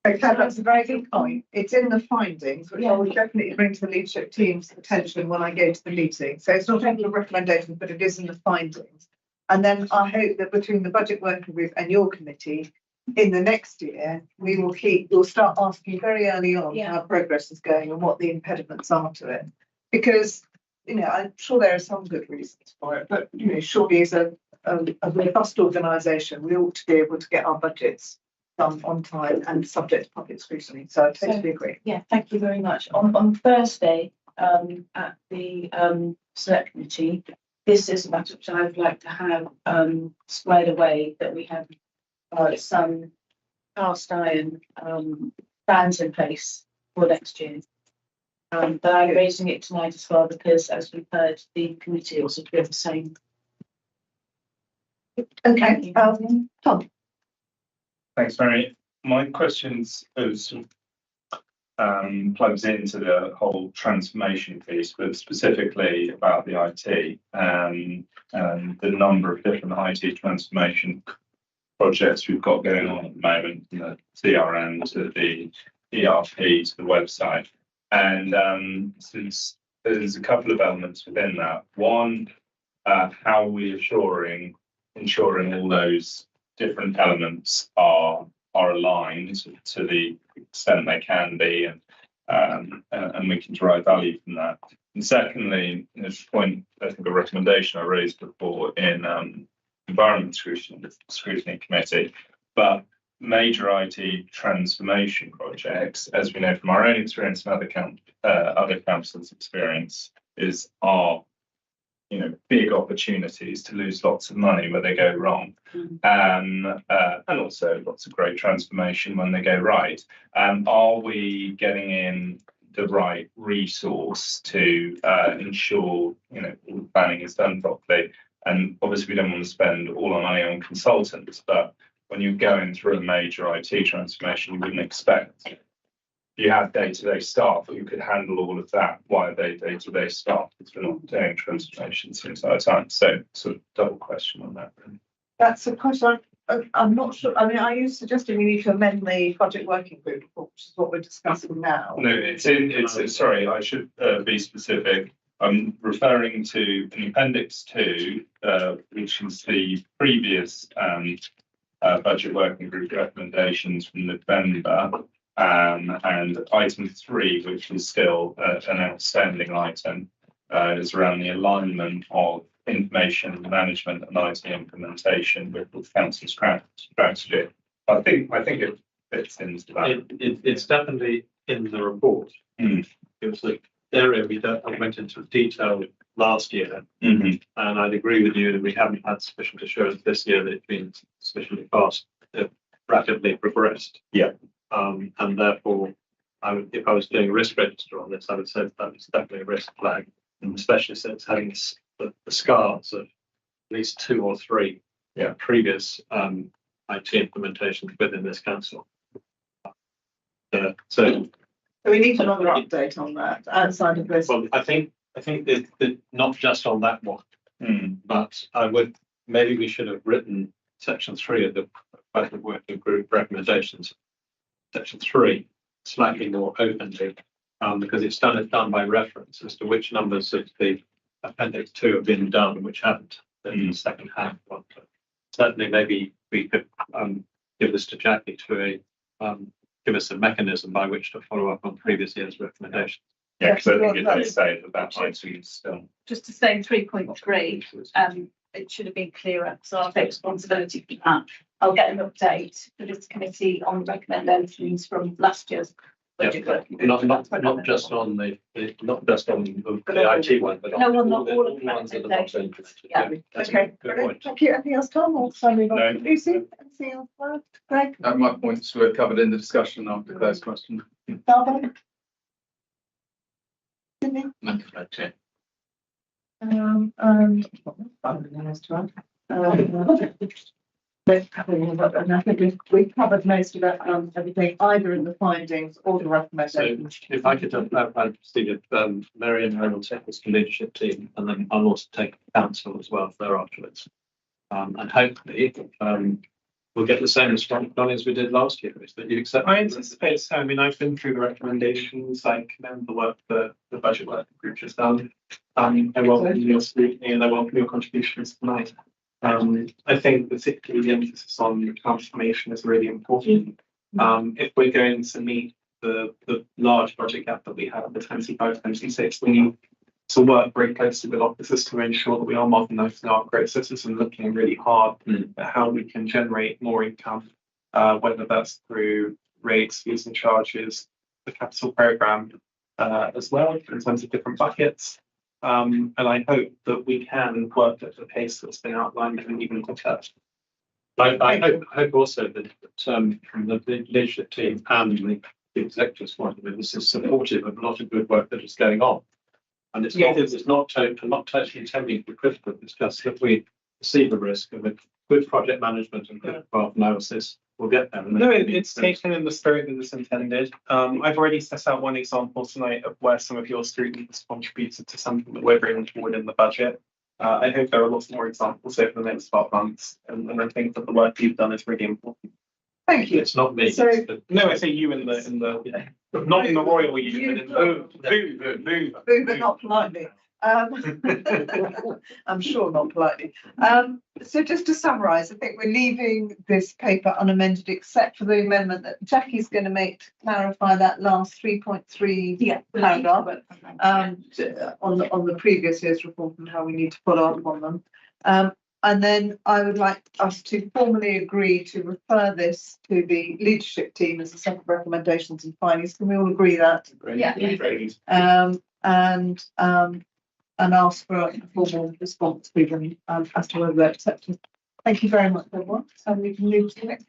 Okay, that's a very good point. It's in the findings, which I will definitely bring to the leadership team's attention when I go to the meeting. So it's not only a recommendation, but it is in the findings. And then I hope that between the budget working group and your committee, in the next year, we'll start asking very early on Yeah. how progress is going and what the impediments are to it. Because, I'm sure there are some good reasons for it, but, surely as a robust organisation, we ought to be able to get our budgets done on time and subject to public scrutiny. So I totally agree. Yeah, thank you very much. On Thursday, at the select committee, this is a matter which I would like to have squared away, that we have some cast iron plans in place for next year. But I'm raising it tonight as well because, as we've heard, the committee also feel the same. Okay, Tom. Thanks, Mary. My questions plugs into the whole transformation piece, but specifically about the IT and the number of different IT transformation projects we've got going on at the moment, from the CRM to the ERP to the website. And since there's a couple of elements within that. One, how are we ensuring all those different elements are aligned to the extent they can be, and we can derive value from that. And secondly, there's a point, I think, a recommendation I raised before in Environment Scrutiny Committee, but major IT transformation projects, as we know from our own experience and other councils' experience, are big opportunities to lose lots of money where they go wrong, and also lots of great transformation when they go right. Are we getting in the right resource to ensure all the planning is done properly? And obviously, we don't want to spend all our money on consultants, but when you're going through a major IT transformation, you wouldn't expect you have day-to-day staff who could handle all of that. Why are they day-to-day staff? Because we're not doing transformations the entire time. So sort of double question on that. That's a question. I'm not sure. I mean, are you suggesting we need to amend the budget working group report, which is what we're discussing now? No, sorry, I should be specific. I'm referring to an appendix 2, which is the previous budget working group recommendations from November, and item 3, which is still an outstanding item, is around the alignment of information management and IT implementation with council strategy. I think it fits into that. It's definitely in the report. It was the area I went into detail last year, and I'd agree with you that we haven't had sufficient assurance this year that it's been sufficiently fast, rapidly progressed. Yeah. And therefore, if I was doing a risk register on this, I would say that was definitely a risk flag, especially since having the scars of at least 2 or 3 previous IT implementations within this council. So we need another update on that outside of this. Well, I think that not just on that one, but maybe we should have written section 3 of the budget working group recommendations, section 3, slightly more openly, because it's done by reference as to which numbers of the appendix 2 have been done and which haven't in the second half one. Certainly, maybe we could give this to Jackie to give us a mechanism by which to follow up on previous year's recommendations. Yeah, because I think it does say that item is still. Just to say 3.3, it should have been clearer, so I'll take responsibility for that. I'll get an update for this committee on recommendations from last year's budget. Not just on the IT one, but No, on not all of the ones that are not recommendations. implemented. Yeah. Okay, Good point. thank you. Anything else, Tom? Or shall I move on? No. Lucy, anything else? Greg? My points were covered in the discussion after Claire's question. Barbara? Sydney? Okay. And I think we've covered most of that, everything, either in the findings or the So recommendations. if I could proceed, Mary and I will take this to leadership team, and then I'll also take council as well thereafterwards. And hopefully, we'll get the same response, Donny, as we did last year, is that you accept. I anticipate so. I mean, I've been through the recommendations. I commend the work that the budget working group has done. I welcome your scrutiny and I welcome your contributions tonight. I think particularly the emphasis on transformation is really important. If we're going to meet the large budget gap that we have in the 25-26, we need to work very closely with officers to ensure that we are modernising our processes and looking really hard at how we can generate more income, whether that's through rates, fees and charges, the capital programme as well, in terms of different buckets. And I hope that we can work at the pace that's been outlined and even quicker. I hope also that from the leadership team and the executives point of view, this is supportive of a lot of good work that is going on. And it's not totally intending to be critical, it's just that we see the risk of a good project management and good path analysis. We'll get there. No, it's taken in the spirit that it's intended. I've already set out one example tonight of where some of your scrutiny has contributed to something that we're bringing forward in the budget. I hope there are lots more examples over the next 12 months, and I think that the work you've done is really important. Thank you. It's not me. So, No, I say you in the not in the royal you, but in the boo, but not politely. I'm sure not politely. So just to summarise, I think we're leaving this paper unamended except for the amendment that Jackie's going to make to clarify that last 3.3 paragraph on the previous year's report and how we need to follow up on them. And then I would like us to formally agree to refer this to the leadership team as a set of recommendations and findings. Can we all agree that? Yeah. And ask for a formal response to them as to whether they're accepted. Thank you very much, everyone. So we can move to the next.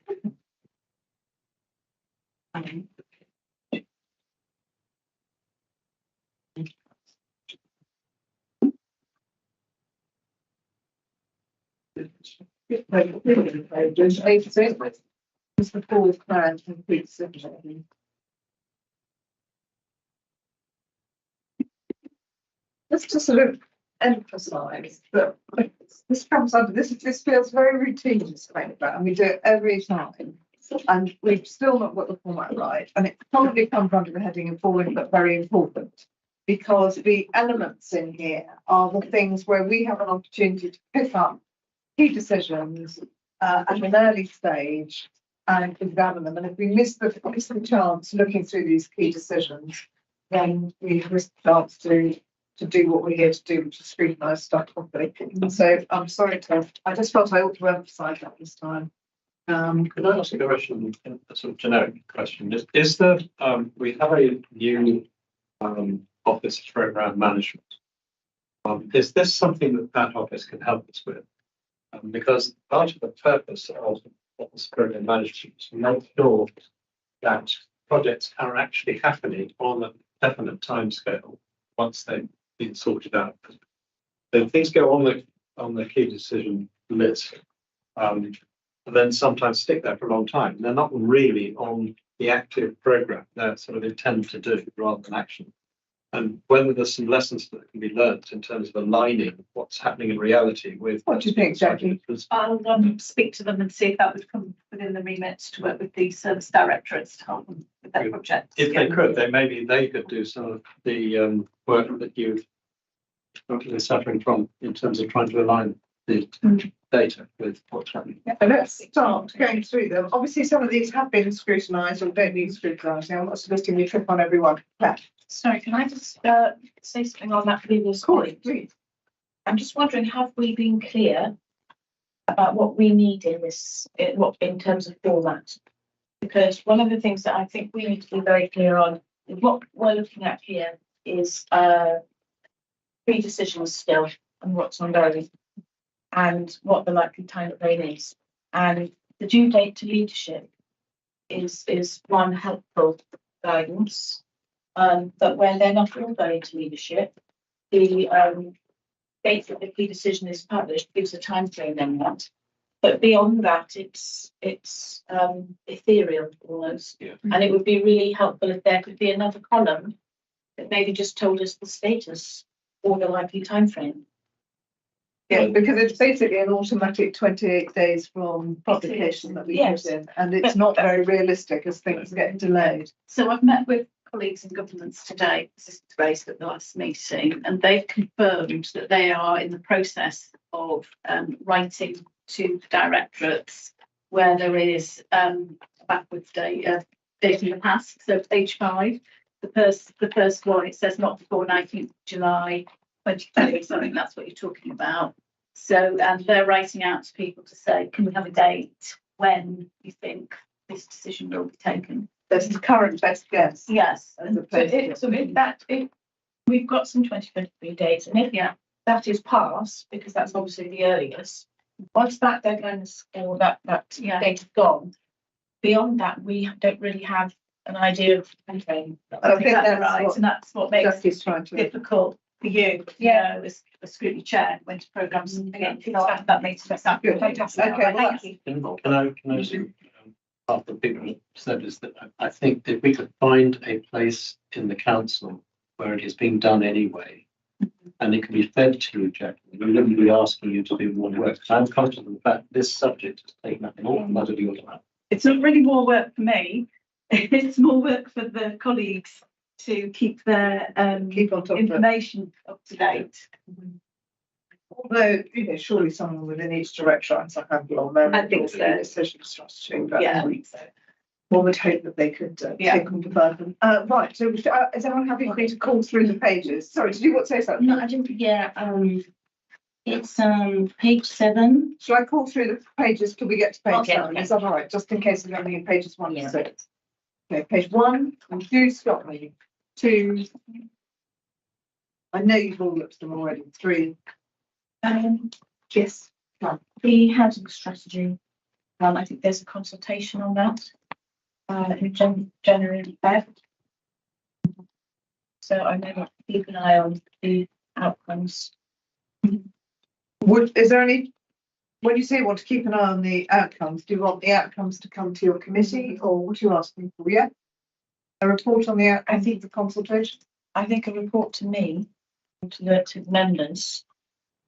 Mr. Paul Cran completes the Let's just sort of emphasise that this comes under this feels very routine, this paper, and we do it every time. And we've still not got the format right. And it probably comes under the heading of boring but very important, because the elements in here are the things where we have an opportunity to pick up key decisions at an early stage and examine them. And if we miss the chance looking through these key decisions, then we risk the chance to do what we're here to do, which is scrutinise stuff properly. So I'm sorry I just felt I ought to emphasise that this time. Could I ask a question, a sort of generic question? Is there, we have a new office programme management. Is this something that office can help us with? Because part of the purpose of office programme management is to make sure that projects are actually happening on a definite timescale once they've been sorted out. So things go on the key decision list, and then sometimes stick there for a long time. They're not really on the active programme. They're sort of intended to do rather than action. And whether there's some lessons that can be learnt in terms of aligning what's happening in reality with. What do you think, Jackie? I'll speak to them and see if that would come within the remit to work with the service directorates to help them with that project. If they could, they could do some of the work that you've been suffering from in terms of trying to align the data with what's happening. Yeah, let's start going through them. Obviously, some of these have been scrutinised or don't need scrutinising. I'm not suggesting we trip on everyone. Sorry, can I just say something on that previous point? Please. I'm just wondering, have we been clear about what we need in this, in terms of format? Because one of the things that I think we need to be very clear on is what we're looking at here is pre-decisions still and what's ongoing and what the likely time frame is. And the due date to leadership is one helpful guidance. But where they're not all going to leadership, the date that the key decision is published gives a time frame on that. But beyond that, it's ethereal almost. Yeah. And it would be really helpful if there could be another column that maybe just told us the status or the likely time frame. Yeah, because it's basically an automatic 28 days from publication that we put in, and it's not very realistic as things get delayed. So I've met with colleagues in governments today, this is raised at the last meeting, and they've confirmed that they are in the process of writing to the directorates where there is backwards date in the past. So page 5, the first one, it says not before 19th July 2020. So I think that's what you're talking about. So they're writing out to people to say, can we have a date when you think this decision will be taken? That's the current best guess. Yes. As So opposed to- if we've got some 2023 dates, and if that is passed, because that's obviously the earliest. Once that deadline is, or that date is gone, beyond that, we don't really have an idea of timeframe. I think that's right, what and that's what makes Jackie's trying it to. difficult for you, as a scrutiny chair, when to programme something in. That makes sense. Good. Fantastic. Okay, well, Thank that's- you. Can I say, half the people said is that I think that we could find a place in the council where it is being done anyway, and it can be fed to you, Jack. We wouldn't be asking you to do more work. So I'm conscious of the fact this subject has taken up an awful lot of your time. It's not really more work for me. It's more work for the colleagues to keep their Keep on top of it. information up to date. Although, surely someone within each directorate has a handle on their. I think so. Decision strategy, but Yeah, I think so. one would hope that they could take on the burden. Right, so is everyone happy for me to call through the pages? Sorry, did you want to say something? No, I didn't, it's page 7. Shall I call through the pages till we get to page Okay, 7? okay. Is that all right? Just in case there's anything in pages 1 Yeah. to 6. Okay, page 1, and do stop me. 2. I know you've all looked at them already. 3. Yes, the housing strategy. I think there's a consultation on that in January and Feb. So I know that keep an eye on the outcomes. Is there any, when you say you want to keep an eye on the outcomes, do you want the outcomes to come to your committee, or what are you asking for? Yeah? A report on the outcomes of the consultation? I think a report to me, to the members,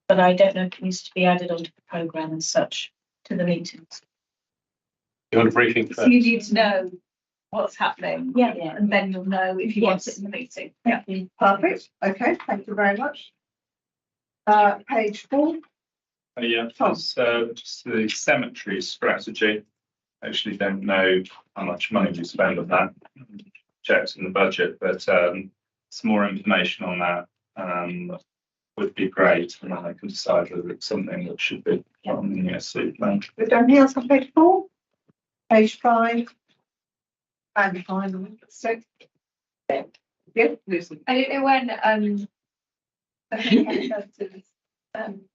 but I don't know if it needs to be added onto the programme as such to the meetings. You want a briefing So first? you need to know what's happening. Yeah. And then you'll know if you want it in the meeting. Yeah. Perfect. Okay, thank you very much. Page 4. Yeah, that's just the cemetery strategy. Actually don't know how much money we spend on that. Checks in the budget, but some more information on that would be great, and then I can decide whether it's something that should be on the ESC plan. Is there anything else on page 4? Page 5. And finally, 6. Yeah, Lucy. I don't know when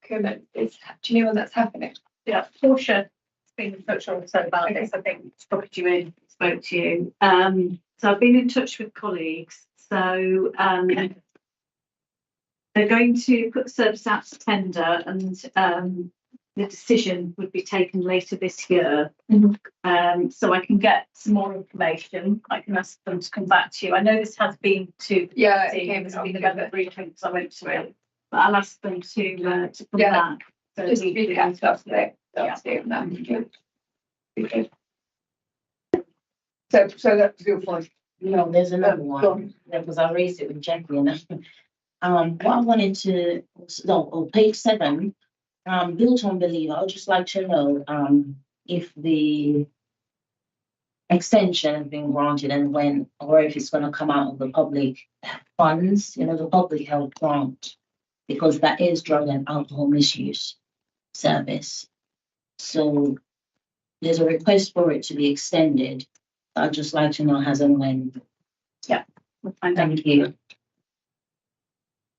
comment is. Do you know when that's happening? Yeah, Portia has been in touch also about this. I think spoke you in, spoke to you. So I've been in touch with colleagues. So they're going to put the service out to tender, and the decision would be taken later this year. So I can get some more information. I can ask them to come back to you. I know this has been to Yeah, the it came it's up been together. November briefing, so I went to it. But I'll ask them to come Yeah. back. So Just to be kept up to date. Yeah. So that's your point. No, there's another go one. on. That was, I raised it with Jackie and what I wanted to, on page 7, built on belief, I would just like to know, if the extension has been granted and when, or if it's gonna come out of the public funds, the public health grant, because that is drug and alcohol misuse service. So there's a request for it to be extended. I'd just like to know as and when. we'll find out. Thank you.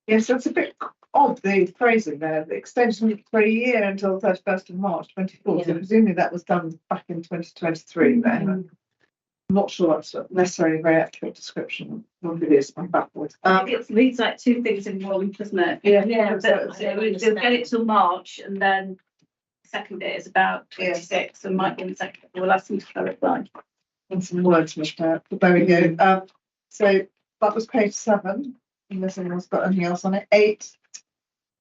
Yes, that's a bit odd, the phrasing there. The extension for a year until 31st of March 24. So Yeah. presumably that was done back in 2023 then. I'm not sure that's necessarily a very accurate description of what it is. I'm backwards. It leads like two things in one, doesn't it? Yeah, But so they'll get it till March, and then the second bit is about 26, and might be in the second. We'll ask them to clarify. And some words missed out, but there we go. So that was page 7, unless anyone's got anything else on it. 8.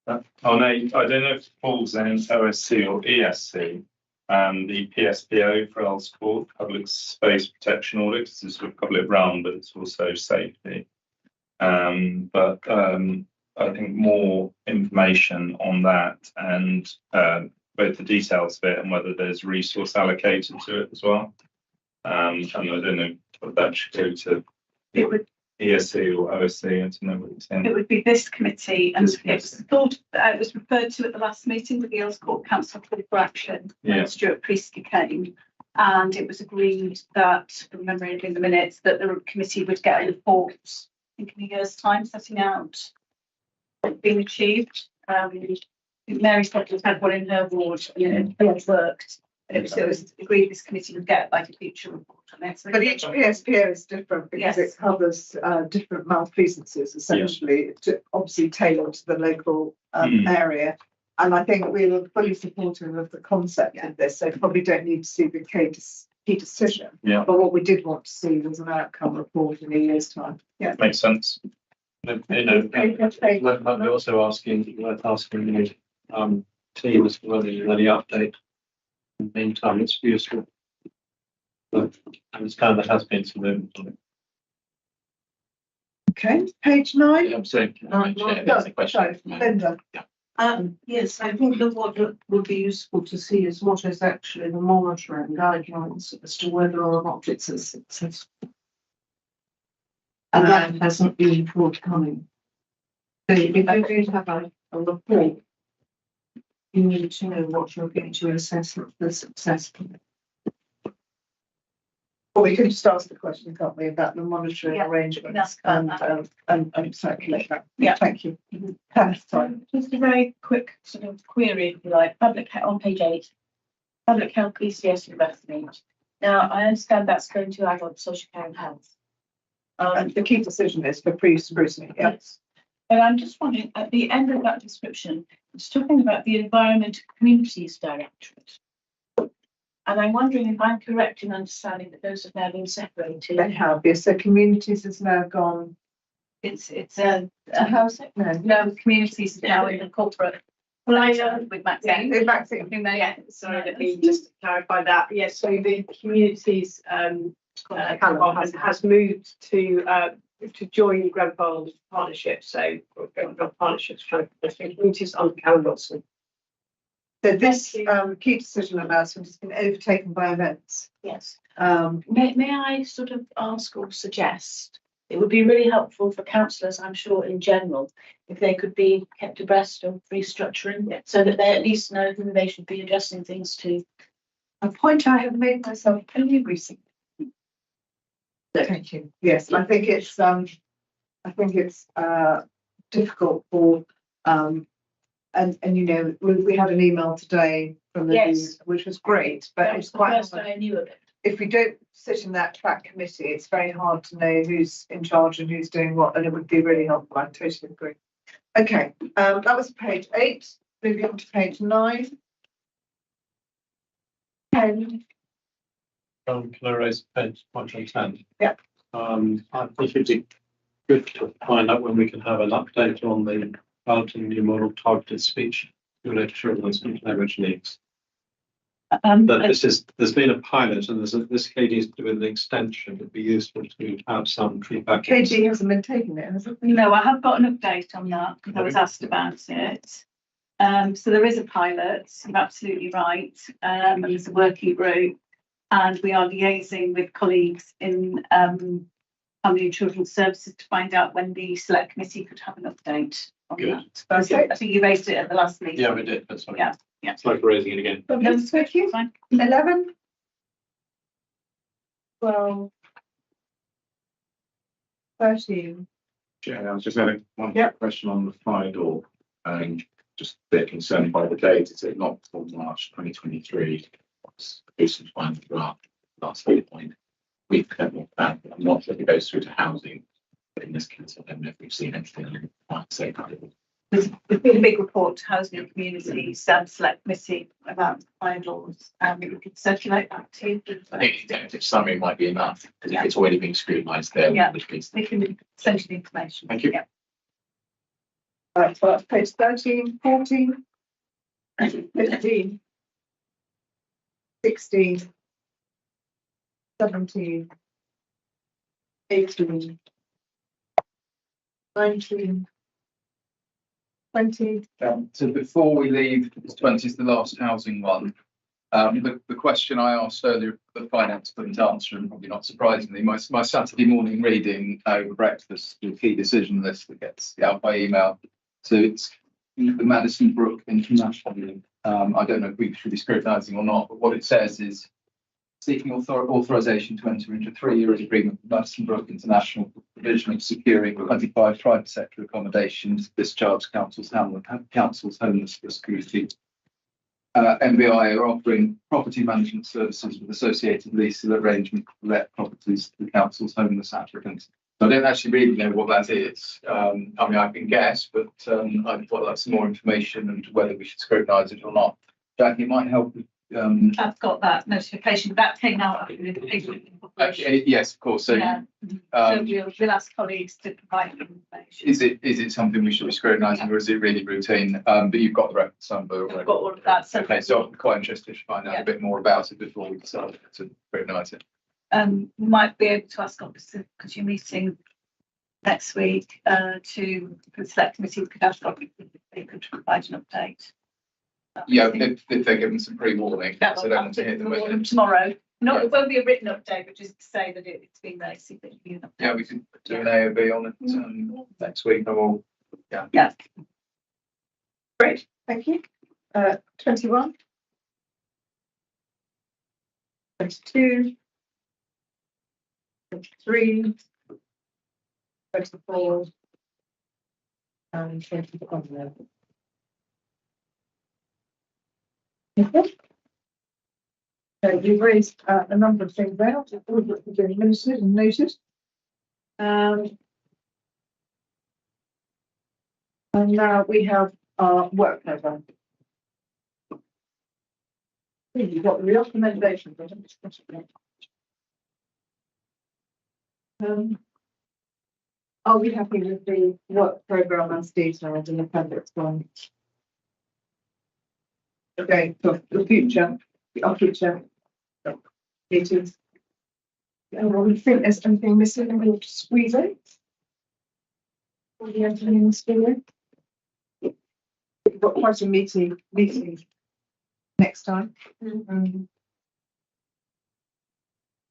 On 8, I don't know if it falls in OSC or ESC, the PSPO for Earls Court, Public Space Protection Audit, this is a public realm, but it's also safety. But I think, more information on that and both the details of it and whether there's resource allocated to it as well. And I don't know whether that should go to It would, ESC or OSC. I don't know what you're saying. it would be this committee, and it was thought, it was referred to at the last meeting with the Earls Court Council for Action. Yeah. When Stuart Priestley came, and it was agreed that, from memory in the minutes, that the committee would get a report, I think in a year's time, setting out what's been achieved. Mary's probably had one in her ward, you know, it worked. And it was agreed this committee would get like a future report on it. But each PSPO is different because it covers different malfeasances, essentially, to obviously tailored to the local area. And I think we were fully supportive of the concept of this, so probably don't need to see the key decision. Yeah. But what we did want to see was an outcome report in a year's time. Yeah. Makes sense. You know, we're also asking, worth asking the team as well, any update. In the meantime, it's useful. But I understand there has been some movement on it. Okay, page 9. I'm saying, Sorry, Linda. Yes, I think that what would be useful to see is what is actually the monitoring guidelines as to whether or not it's a success. And that hasn't been forthcoming. So if you don't have a report, you need to know what you're going to assess the success. Well, we could just ask the question, can't we, about the monitoring Yeah, arrangements that's and circulate that. Yeah. Thank you. Sorry. Just a very quick sort of query, if you like, on page 8, public health BCS investment. Now, I understand that's going to adult social care and health. The key decision is for pre-scrutiny. Yes. And I'm just wondering, at the end of that description, it's talking about the Environment Communities Directorate. And I'm wondering if I'm correct in understanding that those have now been separated. They have, yes. So communities has now gone. It's a house. No, communities is now in the corporate. Well, I know with Maxine. Yeah, sorry, let me just clarify that. Yes, so the communities panel has moved to join Grandfather Partnership. So Grandfather Partnerships for communities under Karen Wilson. So this key decision announcement has been overtaken by events. Yes. May I sort of ask or suggest, it would be really helpful for councillors, I'm sure, in general, if they could be kept abreast of restructuring, so that they at least know who they should be addressing things to. A point I have made myself only recently. Thank you. Yes, I think it's difficult for and you know we had an email today from the news, which was great, but it's quite first I knew of it. If we don't sit in that track committee, it's very hard to know who's in charge and who's doing what, and it would be really helpful. I totally agree. Okay, that was page 8. Moving on to page 9. 10. Can I raise a point on 10? Yeah. I think it'd be good to find out when we can have an update on the developing new model targeted speech related to children with speech language needs. There's been a pilot and this KD's doing the extension. It'd be useful to have some feedback. KD hasn't been taking it, has it? No, I have got an update on that because I was asked about it. So there is a pilot, you're absolutely right. It's a working group and we are liaising with colleagues in Family and Children's Services to find out when the select committee could have an update on that. But I think you raised it at the last meeting. Yeah, we did. That's right. Yeah. It's like raising it again. No, thank you. Fine. 11. 12. 13. Yeah, I was just having one question on the fire door. Just a bit concerned by the date. Is it not till March 2023? What's the recent one draft last data point? We've had more about it. I'm not sure if it goes through to housing, but in this case, I don't know if we've seen anything like say There's been a big report to Housing and Communities Select Committee about fire laws. We could circulate that too. I think if summary might be enough, because if it's already being scrutinised there, which means we can send you the information. Thank you. Yeah. Right, so that's page 13, 14, 15, 16, 17, 18, 19, 20. So before we leave, 20 is the last housing one. The question I asked earlier, the finance couldn't answer, and probably not surprisingly, my Saturday morning reading over breakfast, the key decision list that gets out by email. So it's the Madison Brook International. I don't know if we should be scrutinising or not, but what it says is seeking authorization to enter into a 3-year agreement with Madison Brook International for provision of securing 25 private sector accommodation to discharge council's homeless security. MBI are offering property management services with associated lease arrangement to let properties to the council's homeless applicants. So I don't actually really know what that is. I mean, I can guess, but I'd like some more information and whether we should scrutinise it or not. Jackie, it might help. I've got that notification. That came out with the paper. Yes, of course. So, Yeah. So we'll ask colleagues to provide information. is it something we should be scrutinising, or is it really routine? But you've got the reference number. I've got all of that. So Okay, so I'm quite interested to find out a bit more about it before we decide to scrutinise it. we might be able to ask officers, because you're meeting next week, to the select committee could ask if they could provide an update. Yeah, if they're given some pre-warning, That so will don't have want to hit them with to it. tomorrow. Yeah. It won't be a written update, but just to say that it's been raised. Yeah, we could do an AOB on it next week. Or Yeah. Great, thank you. 21. 22. 23. 24. And 25. Okay. So you've raised a number of things there, all of which have been listed and noted. And now we have our work programme. You've got the recommendations. I think it's are we happy with the work programme as detailed in appendix 1? Okay, so the future, our future meetings. And we think there's anything missing and we'll squeeze it. Or the anything in the spirit. We've got quite a meeting next time. And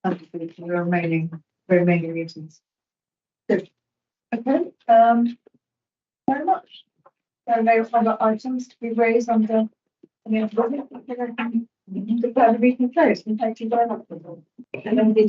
for the remaining meetings. Good. Okay, very much. There are no other items to be raised under any of the declare the meeting closed, and thank you very much. And then the